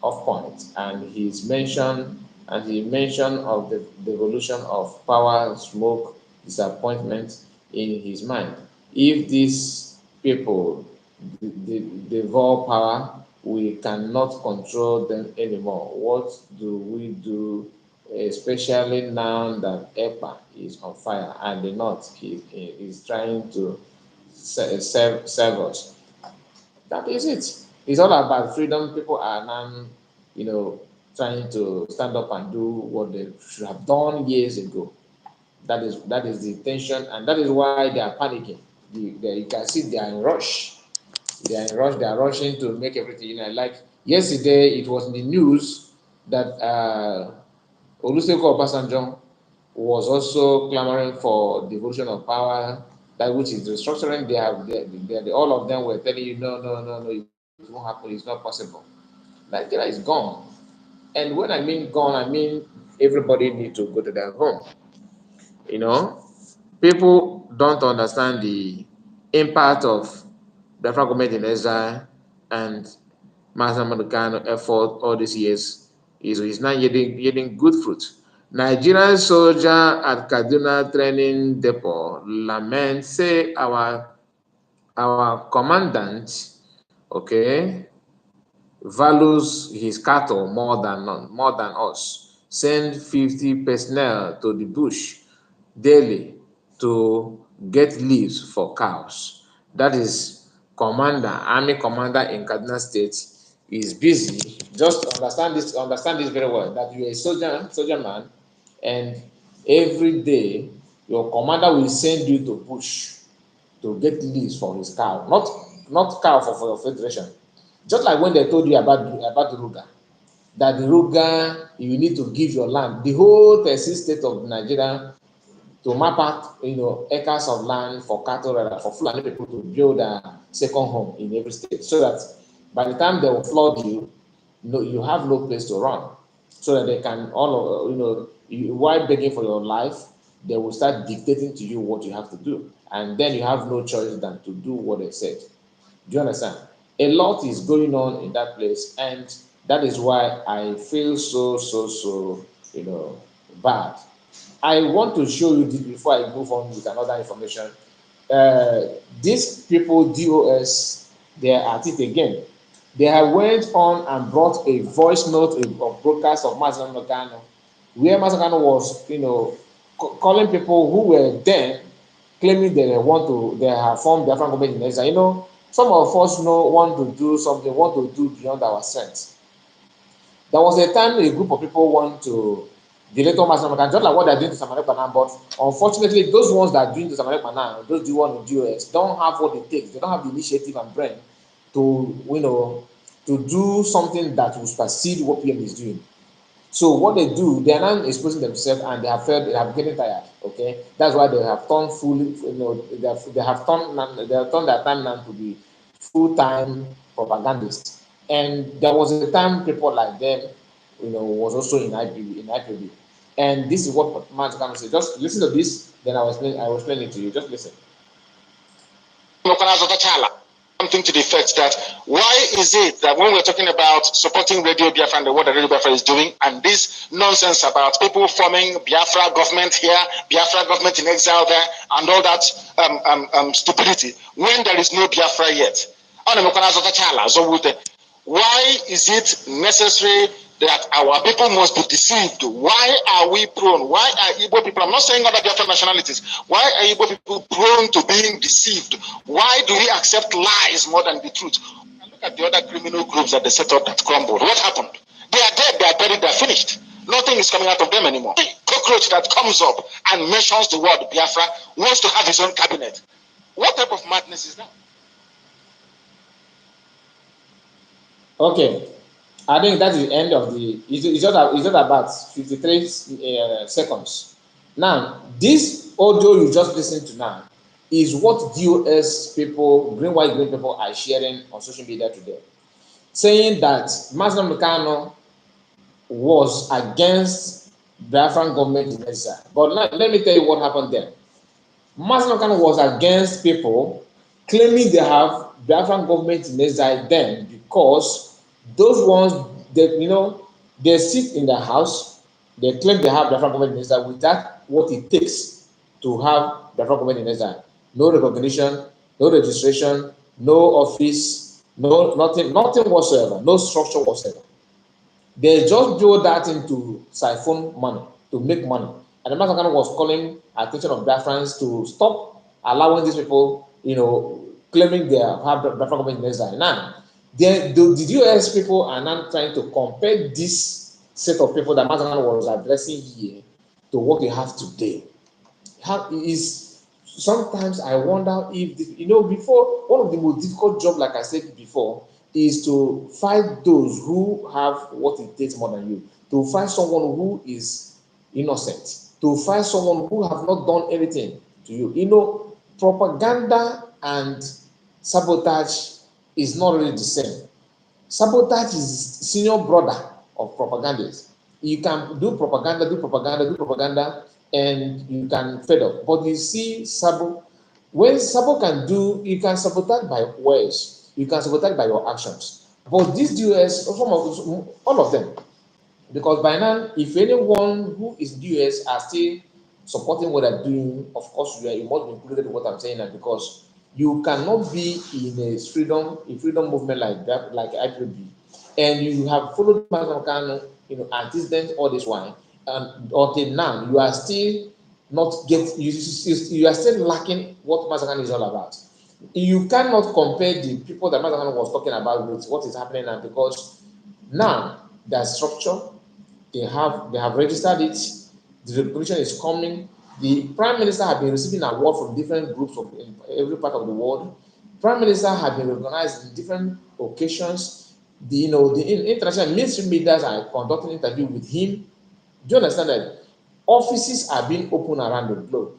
off point, and he mentioned of the devolution of power, smoke, disappointment in his mind. If these people devolve power, we cannot control them anymore. What do we do, especially now that EPA is on fire and the North is trying to serve us? That is it. It's all about freedom. People are now, you know, trying to stand up and do what they should have done years ago. That is the intention, and that is why they are panicking. You can see they are in rush. They are in rush. They are rushing to make everything. Like yesterday, it was in the news that Olusegun Obasanjo was also clamoring for devolution of power, that which is restructuring. All of them were telling you, no, no, no, no, it won't happen. It's not possible. Nigeria is gone. And when I mean gone, I mean everybody need to go to their home. You know, people don't understand the impact of Biafra government in exile and Master Kano effort all these years is now yielding good fruit. Nigerian soldier at Kaduna training depot lament say our commandant, okay, values his cattle more than us. Send 50 personnel to the bush daily to get leaves for cows. That is army commander in Kaduna State is busy. Just understand this very well. That you're a soldier man, and every day your commander will send you to bush to get leaves for his cow, not cow for your federation. Just like when they told you about the Ruga, that the Ruga you need to give your land, the whole 36 state of Nigeria, to map out acres of land for cattle, rather for Fulani people to build a second home in every state, so that by the time they will flood you, you have no place to run, so that they can while begging for your life, they will start dictating to you what you have to do, and then you have no choice than to do what they said. Do you understand? A lot is going on in that place, and that is why I feel so bad. I want to show you this before I move on with another information. These people, DOS, they are at it again. They have went on and brought a voice note of broadcast of Mazen Nogano, where Mazen Nogano was, calling people who were then claiming they have formed Biafran government in exile. Some of us want to do something, want to do beyond our strength. There was a time a group of people want to delete all Master just like what they're doing to Samarek Banan, but unfortunately, those ones that are doing to Samarek Banan, those do one in DOS, don't have what it takes. They don't have the initiative and brain to, to do something that will supersede what PM is doing. So what they do, they are now exposing themselves, and they have getting tired. Okay, that's why they have turned fully, they have turned their time now to be full-time propagandists. And there was a time people like them, was also in IPB. And this is what Matt can say. Just listen to this, then I will explain it to you. Just listen. Something to the effect that why is it that when we're talking about supporting Radio Biafra and what the Radio Biafra is doing, and this nonsense about people forming Biafra government here, Biafra government in exile there, and all that stupidity, when there is no Biafra yet? Why is it necessary that our people must be deceived? Why are we prone? Why are Igbo people, I'm not saying other Biafran nationalities, why are Igbo people prone to being deceived? Why do we accept lies more than the truth? Look at the other criminal groups that they set up that crumbled. What happened? They are dead, they are buried, they are finished. Nothing is coming out of them anymore. The cockroach that comes up and mentions the word Biafra wants to have his own cabinet. What type of madness is that? Okay, I think that is the end of the. It's just about 53 seconds. Now, this audio you just listened to now is what DOS people, green, white, green people are sharing on social media today, saying that Mazda Mekano was against Biafran government in exile. But let me tell you what happened there. Mazda Mekano was against people claiming they have Biafran government in exile then because those ones that they sit in the house, they claim they have Biafran government in exile without what it takes to have Biafran government in exile. No recognition, no registration, no office, no nothing whatsoever, no structure whatsoever. They just do that into siphon money to make money. And the Master was calling attention of Biafrans to stop allowing these people, claiming they have Biafran government in exile. Now, the US people are now trying to compare this set of people that Master was addressing here to what we have today. How is sometimes I wonder if before one of the most difficult job, like I said before, is to fight those who have what it takes more than you, to find someone who is innocent, to find someone who have not done anything to you. Propaganda and sabotage is not really the same. Sabotage is senior brother of propagandists. You can do propaganda, and you can fed up. But you see, when Sabo can do, you can sabotage by words, you can sabotage by your actions. But these US, all of them, because by now, if anyone who is US are still supporting what they're doing, of course you must be included in what I'm saying now, because you cannot be in a freedom movement like that, like IPOB, and you have followed Mazamkano, antecedent all this while, and until now you are still not get you are still lacking what Mazamkano is all about. You cannot compare the people that Mazamkano was talking about with what is happening now, because now there's structure, they have registered it, the recognition is coming. The prime minister have been receiving award from different groups in every part of the world. Prime minister have been recognized in different occasions. The international mainstream media are conducting interview with him. Do you understand that offices are being opened around the globe?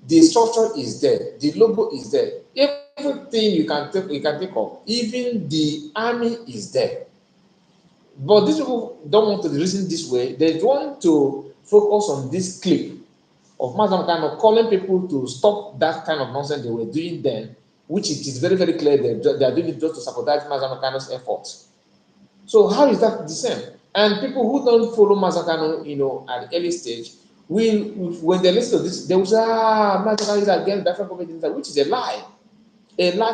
The structure is there, the logo is there, everything you can think of, even the army is there. But these people don't want to reason this way. They want to focus on this clip of Mazam kind of calling people to stop that kind of nonsense they were doing then, which it is very, very clear they are doing it just to sabotage Mazam Kano's efforts. So how is that the same? And people who don't follow Mazakano, at the early stage, when they listen to this, they will say, Mazakano is against Biafran government, which is a lie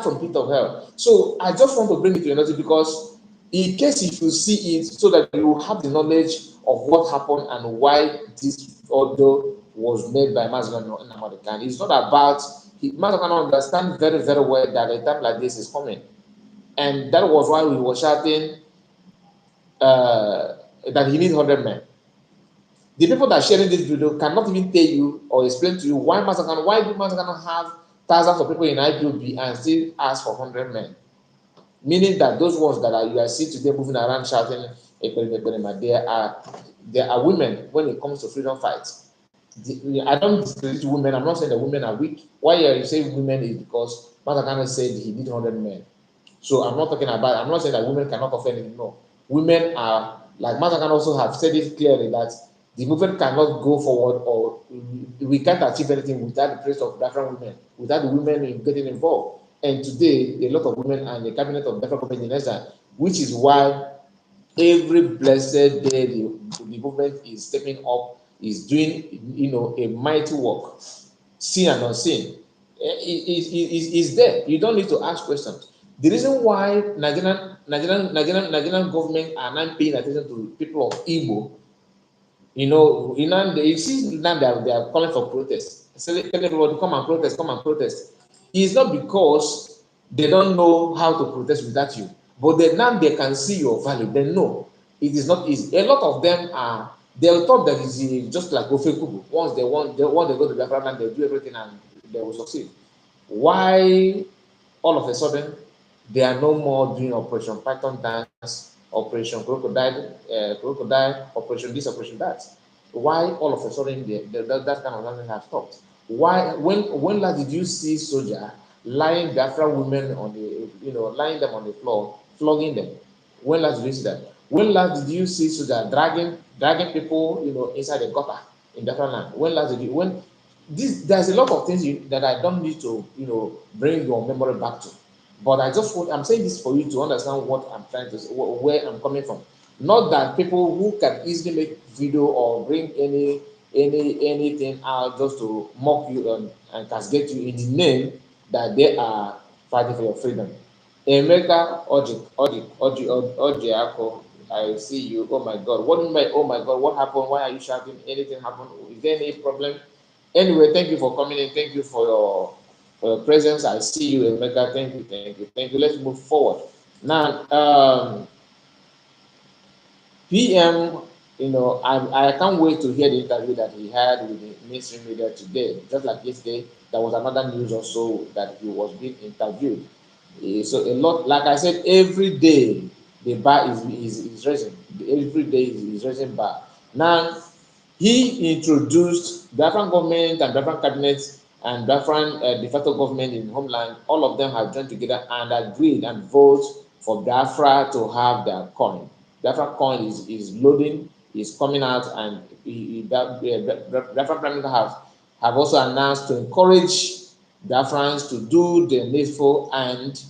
from pit of hell. So I just want to bring it to your notice, because in case if you see it, so that you have the knowledge of what happened and why this audio was made by Mazakano in American. It's not about Mazakano understand very, very well that a time like this is coming. And that was why we were shouting that he needs 100 men. The people that are sharing this video cannot even tell you or explain to you why do Masakano have thousands of people in IPOB and still ask for 100 men? Meaning that those ones that you are seeing today moving around shouting, there are women when it comes to freedom fights. I don't discredit women. I'm not saying that women are weak. Why you say women is because Masakano said he needs 100 men. So I'm not saying that women cannot offer anything. No. Women are, like Mazakan also have said it clearly, that the movement cannot go forward, or we can't achieve anything without the presence of different women, without the women getting involved. And today, a lot of women are in the cabinet of different women in Ezra, which is why every blessed day the movement is stepping up, is doing a mighty work, seen and unseen. Is there. You don't need to ask questions. The reason why Nigerian government are not paying attention to people of Igbo, you see now they are calling for protest. Telling everybody come and protest. It's not because they don't know how to protest without you, but now they can see your value. They know it is not easy. A lot of them are. They thought that it's just like Ofekubu. Once they go to Biafra land, they do everything and they will succeed. Why all of a sudden they are no more doing Operation Python dance, Operation Crocodile, Operation this, Operation that? Why all of a sudden that kind of nothing has stopped? Why, when last did you see soldier lying Biafra women on the, lying them on the floor, flogging them? When last did you see that? When last did you see soldier dragging people, inside the gutter in Biafra land? When last did you, when this, there's a lot of things that I don't need to, bring your memory back to. But I'm saying this for you to understand what I'm trying to say, where I'm coming from. Not that people who can easily make video or bring anything out just to mock you and castigate you in the name that they are fighting for your freedom. Emeka Ojiako, I see you. Oh my God. What do you mean? Oh my God. What happened? Why are you shouting? Anything happened? Is there any problem? Anyway, thank you for coming in. Thank you for your presence. I see you, Emeka. Thank you, thank you, thank you. Let's move forward. Now, PM, I can't wait to hear the interview that he had with the mainstream media today. Just like yesterday, there was another news also that he was being interviewed. So a lot, like I said, every day the bar is raising. Every day is raising bar. Now, he introduced Biafran government and Biafran cabinet and Biafran de facto government in homeland. All of them have joined together and agreed and voted for Biafra to have their coin. Biafra coin is loading, is coming out, and Biafra Prime Minister have also announced to encourage Biafrans to do the needful and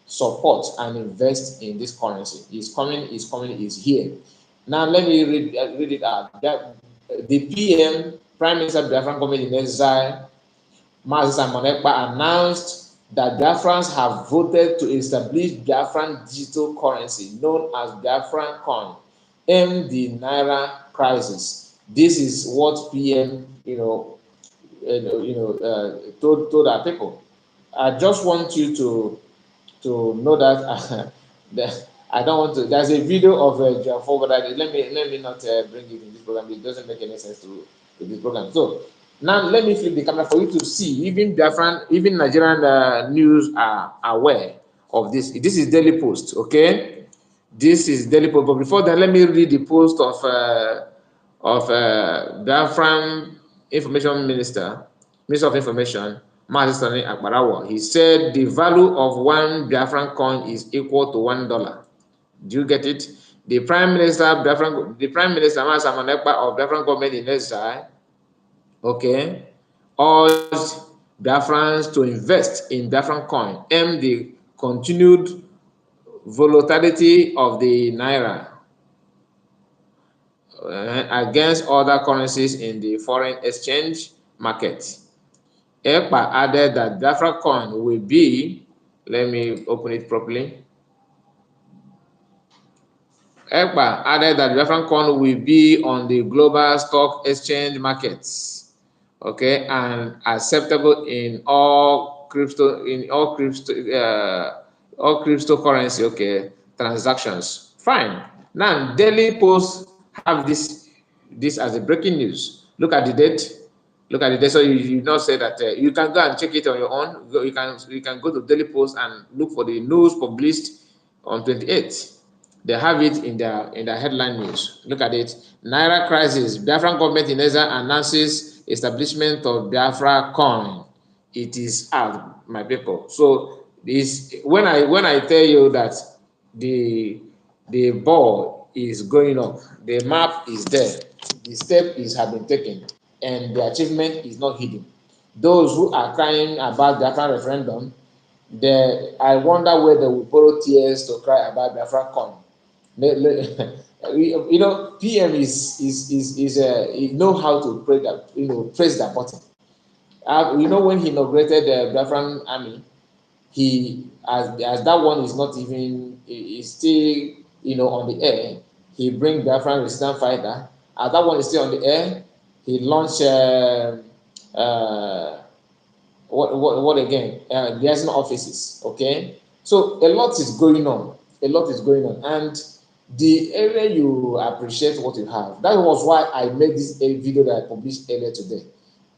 support and invest in this currency. It's coming, it's here. Now let me read it out. The PM, Prime Minister of the Biafran government in exile, Mazi Simon Ekpa, announced that Biafrans have voted to establish Biafran digital currency known as Biafran coin, end the Naira crisis. This is what PM, told our people. I just want you to know that, that I don't want to. There's a video of Jafo, but let me not bring it in this program. It doesn't make any sense to this program. So now let me flip the camera for you to see. Even Biafran, even Nigerian news are aware of this. This is Daily Post, okay? This is Daily Post. But before that, let me read the post of Biafran Information Minister of Information, Mazi Akbarawa. He said the value of one Biafran coin is equal to $1. Do you get it? The Prime Minister Mazi Ekpa of Biafran government in exile, okay, urged Biafrans to invest in Biafran coin, and the continued volatility of the naira against other currencies in the foreign exchange market. Ekpa added that Biafra coin will be, let me open it properly. Ekpa added that Biafra coin will be on the global stock exchange markets, okay, and acceptable in all cryptocurrency, okay, transactions. Fine. Now, Daily Post have this as a breaking news. Look at the date. Look at the date. So you not say that you can go and check it on your own. You can go to Daily Post and look for the news published on 28th. They have it in their headline news. Look at it. Naira crisis. Biafran government in exile announces establishment of Biafra coin. It is out, my people. So this, when I tell you that the ball is going up, the map is there, the step have been taken, and the achievement is not hidden. Those who are crying about the Biafra referendum, I wonder where they will borrow tears to cry about Biafra coin. PM he know how to press that button. When he inaugurated the Biafran army, he as that one is not even is still on the air. He bring Biafran resistance fighter. As that one is still on the air, he launched what again? Liaison offices. Okay, so a lot is going on. And the area you appreciate what you have. That was why I made this video that I published earlier today.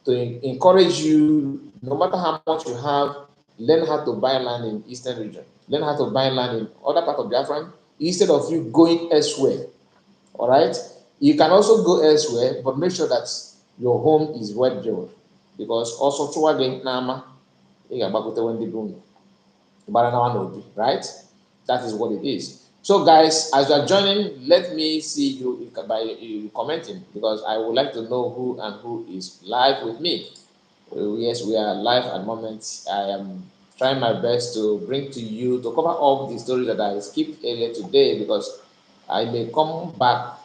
to encourage you, no matter how much you have, learn how to buy land in Eastern region, learn how to buy land in other part of Biafran, instead of you going elsewhere. All right. You can also go elsewhere, but make sure that your home is well built, because also through again nama, right? That is what it is. So, guys, as you are joining, let me see you by you commenting, because I would like to know who and who is live with me. Yes, we are live at the moment. I am trying my best to bring to you to cover all the stories that I skipped earlier today, because I may come back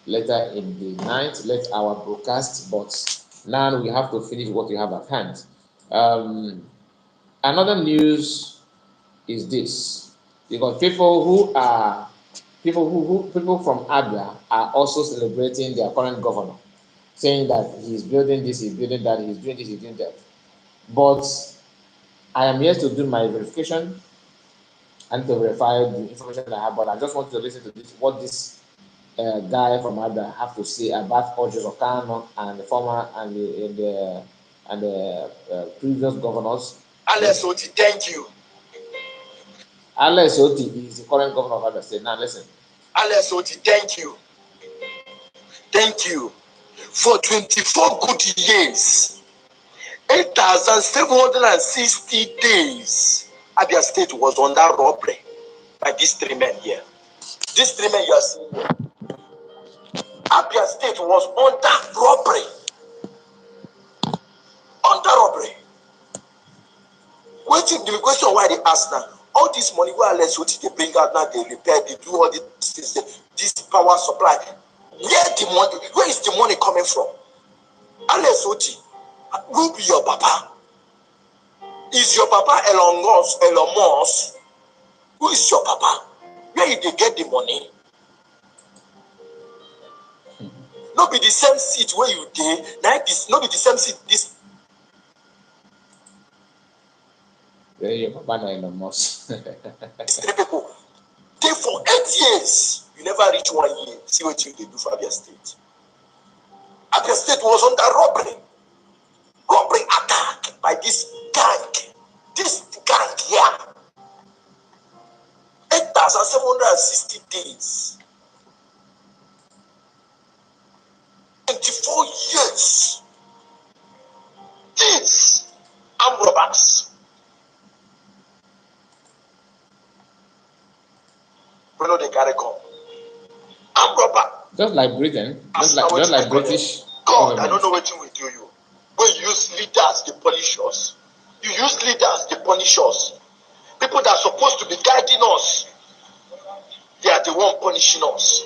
later in the night, let our broadcast, but now we have to finish what we have at hand. Um, Another news is this, because people from Abia are also celebrating their current governor, saying that he's building this, he's building that, he's doing this, he's doing that. But I am here to do my verification and to verify the information I have. But I just want to listen to this, what this guy from Abia have to say about Ojo Okano and the former and the previous governors. Alex Oti, thank you. Alex Oti is the current governor of Abia State. Now listen. Alex Oti, thank you. Thank you. For 24 good years, 8,760 days, Abia State was under robbery by these three men here. These three men you are seeing here. Abia State was under robbery. Under robbery. Waiting the question why they ask now. All this money where Alex Oti they bring out now, they repair, they do all these things, this power supply. Where is the money coming from? Alex Oti, who be your papa? Is your papa Elon Musk? Who is your papa? Where did they get the money? No be the same seat where you did. No be the same seat this. Where your papa Elon Musk? Three people. They for 8 years. You never reach 1 year. See what you do for Abia State. Abia State was under robbery. Robbery attack by this gang. This gang here. 8,760 days. 24 years. Thieves. Armed robbers. We know they carry gun. Armed robber. Just like Britain, just like British. God, I don't know what we do you. When you use leaders, they punish us. You use leaders, they punish us. People that are supposed to be guiding us, they are the one punishing us.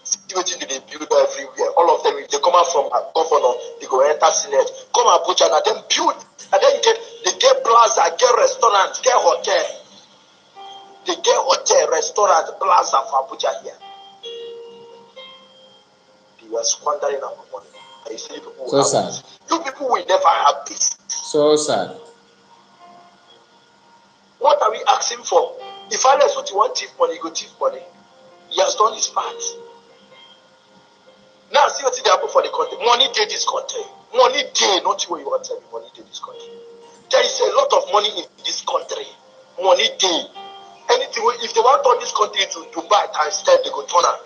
See what they build everywhere. All of them, if they come out from a governor, they go enter Senate. Come Abuja and then build, and then they get plaza, get restaurant, get hotel. They get hotel, restaurant, plaza for Abuja here. They were squandering our money. I see people so sad. This. You people will never have this. So sad. What are we asking for? If Alex what you want thief money, go thief money. He has done his part. Now see what they happen for the country. Money did this country. Money did, not what you want to tell me. Money did this country. There is a lot of money in this country. Money did. Anything, if they want to turn this country to Dubai times 10, they go turn it.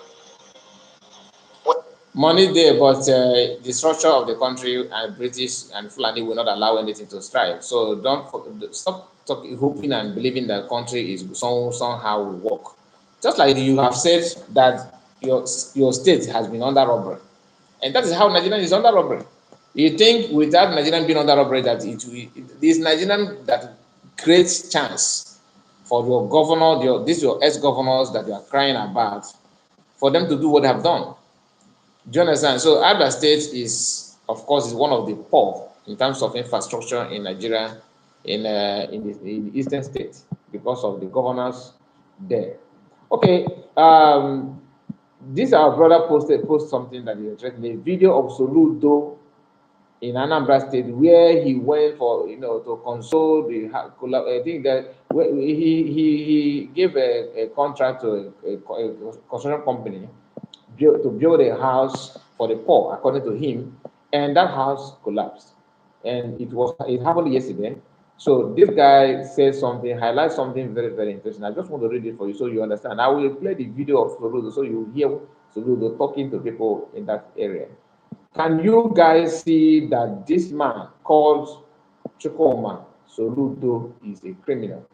Money there, but the structure of the country and British and Fulani will not allow anything to strive. So don't stop hoping and believing that country is somehow will work. Just like you have said that your state has been under robbery, and that is how Nigeria is under robbery. You think without Nigerian being under robbery that this Nigerian that creates chance for your governor, your ex-governors that you are crying about, for them to do what they have done. Do you understand? So Abia State is, of course, is one of the poor in terms of infrastructure in Nigeria, in the eastern states, because of the governors there. Okay, this our brother post something that is interesting. A video of Soludo in Anambra State, where he went for to console the. I think that he gave a contract to a construction company to build a house for the poor, according to him. and that house collapsed. And it happened yesterday. So this guy says something, highlights something very, very interesting. I just want to read it for you so you understand. I will play the video of Soludo so you hear Soludo talking to people in that area. Can you guys see that this man called Chukoma Soludo is a criminal?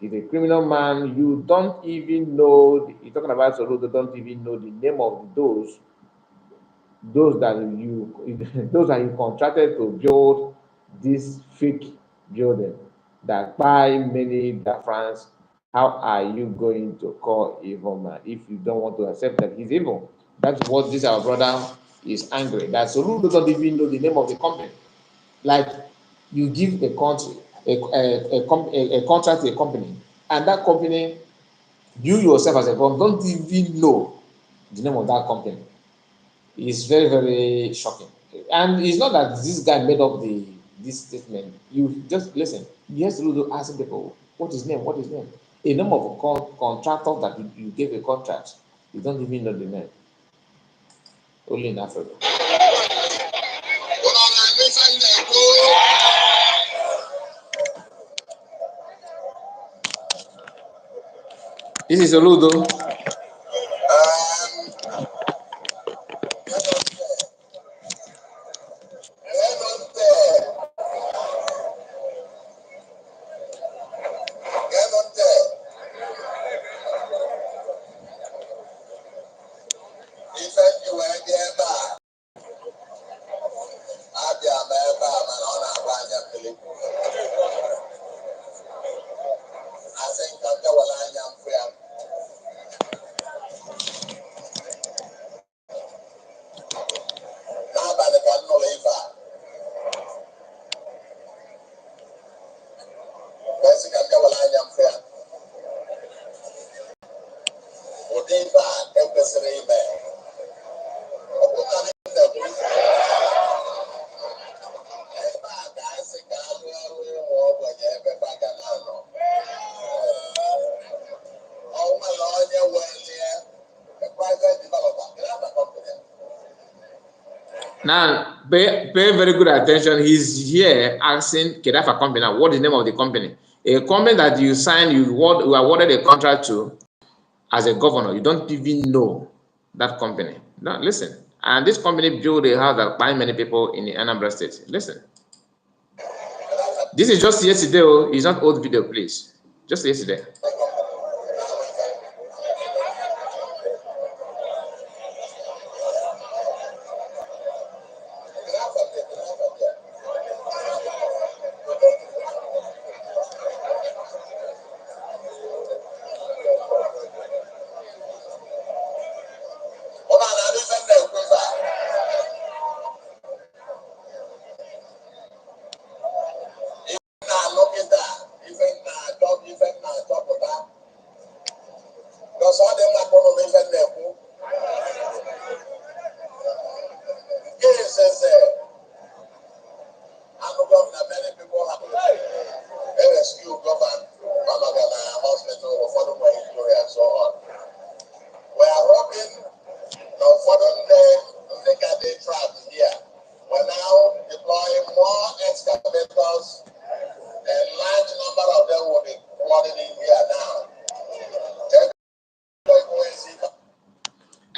He's a criminal man. You don't even know, you're talking about Soludo, don't even know the name of those that you those that you contracted to build this fake building that buy many Biafrans. How are you going to call evil man if you don't want to accept that he's evil? That's what this our brother is angry. That Soludo doesn't even know the name of the company. Like you give a country a contract to a company, and that company, you yourself as a government don't even know the name of that company. Is very, very shocking. And it's not that this guy made up this statement. You just listen. You have to do asking people, what is name? What is name? A number of contractors that you gave a contract, you don't even know the name. Only in Africa. This is Oludo. Now, pay very good attention. He's here asking Kedafa company, now, what is the name of the company? A company that you signed, you awarded a contract to as a governor. You don't even know that company. Now, listen. And this company built a house that by many people in the Anambra State. Listen. This is just yesterday. Oh, it's not old video, please. Just yesterday.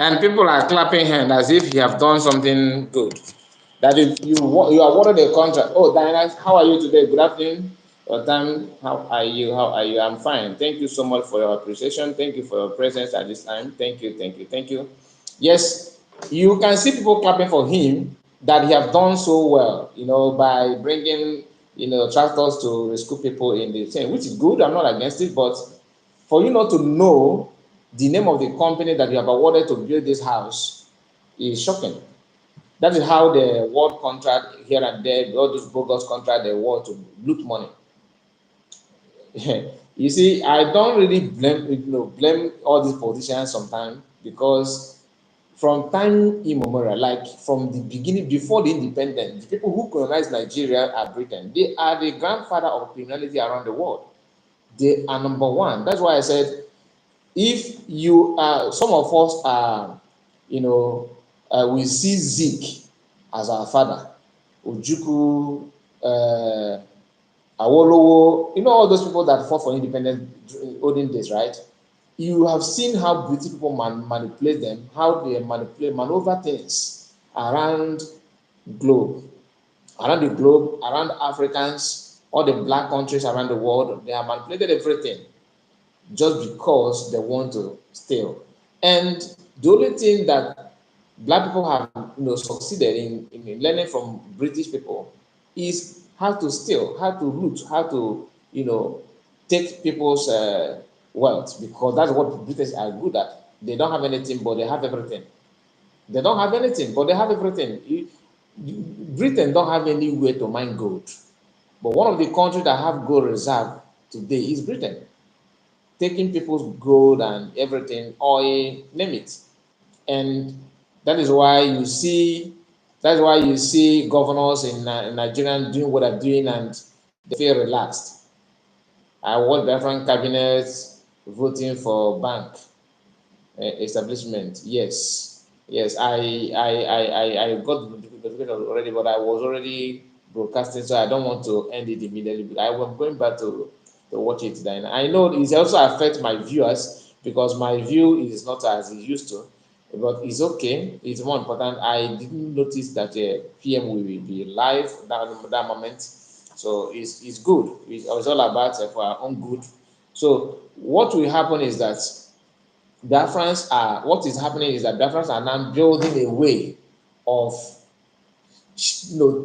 And people are clapping hands as if you have done something good. That if you awarded a contract. Oh, Diana, how are you today? Good afternoon. Well, time, how are you? How are you? I'm fine. Thank you so much for your appreciation. Thank you for your presence at this time. Thank you, thank you, thank you. Yes, you can see people clapping for him that he have done so well, by bringing, tractors to rescue people in the thing, which is good. I'm not against it, but for you not to know the name of the company that you have awarded to build this house is shocking. That is how the award contract here and there, all those bogus contract they award to loot money. You see, I don't really blame all these politicians sometimes, because from time immemorial, like from the beginning, before the independence, the people who colonized Nigeria are Britain. They are the grandfather of criminality around the world. They are number one. That's why I said, if you are, some of us are, we see Zeke as our father. Ojukwu, Awolowo, all those people that fought for independence in olden days, right? You have seen how British people manipulate them, how they maneuver things globe, around the globe, around Africans, all the black countries around the world. They have manipulated everything just because they want to steal. And the only thing that black people have succeeded in learning from British people is how to steal, how to loot, how to take people's wealth, because that's what British are good at. They don't have anything, but they have everything. They don't have anything, but they have everything. Britain don't have anywhere to mine gold, but one of the countries that have gold reserve today is Britain, taking people's gold and everything, oil, name it. And that is why you see governors in Nigeria doing what they're doing, and they feel relaxed. I watch Biafran cabinet voting for bank establishment. Yes, I got the notification already, but I was already broadcasting, so I don't want to end it immediately. I was going back to watch it then. I know it also affects my viewers because my view is not as it used to, but it's okay. It's more important. I didn't notice that PM will be live that moment, so it's good. It's all about for our own good. So what will happen is that what is happening is that Biafrans are now building a way of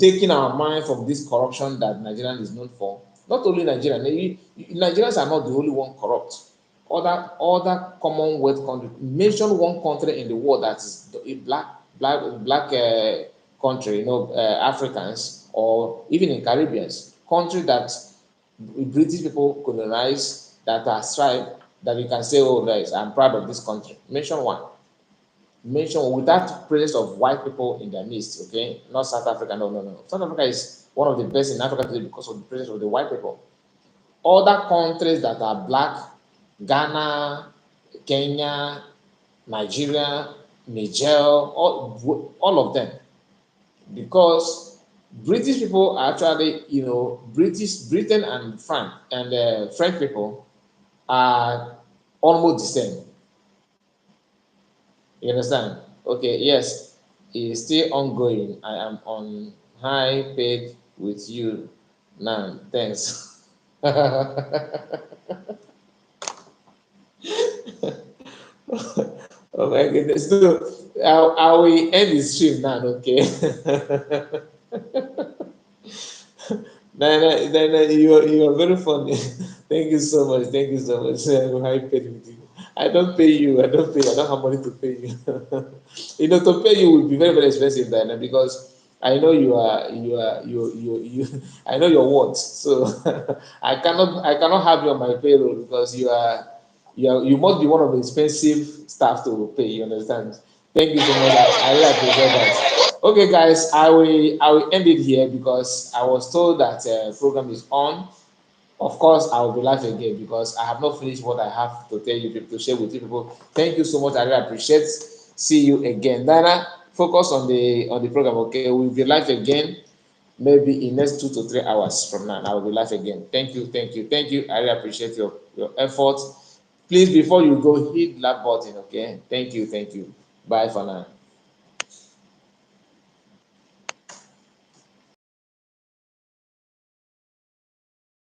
taking our mind from this corruption that Nigeria is known for. Not only Nigeria, Nigerians are not the only one corrupt. Other Commonwealth countries, mention one country in the world that is a black country, Africans, or even in Caribbeans, country that British people colonized, that are tribe, that you can say, oh guys, I'm proud of this country. Mention one. Mention without presence of white people in their midst, okay? Not South Africa, no. South Africa is one of the best in Africa today because of the presence of the white people. Other countries that are black, Ghana, Kenya, Nigeria, Niger, all of them, because British people are actually, Britain and France and French people are almost the same. You understand? Okay, yes, it's still ongoing. I am on high paid with you now. Thanks. Oh my goodness. So I will end the stream now, okay? No, you're very funny. Thank you so much. Thank you so much. I'm high paid with you. I don't pay you. I don't have money to pay you. To pay you will be very, very expensive then, because I know I know your worth. So I cannot have you on my payroll, because you must be one of the expensive staff to pay. You understand? Thank you so much. I really appreciate that. Okay, guys, I will end it here because I was told that program is on. Of course, I will be live again because I have not finished what I have to tell you people, to share with you people. Thank you so much. I really appreciate. See you again. Dana, focus on the program. Okay, we'll be live again maybe in next 2 to 3 hours from now. I will be live again. Thank you, thank you, thank you. I really appreciate your effort. Please, before you go, hit that button. Okay. Thank you, thank you. Bye for now.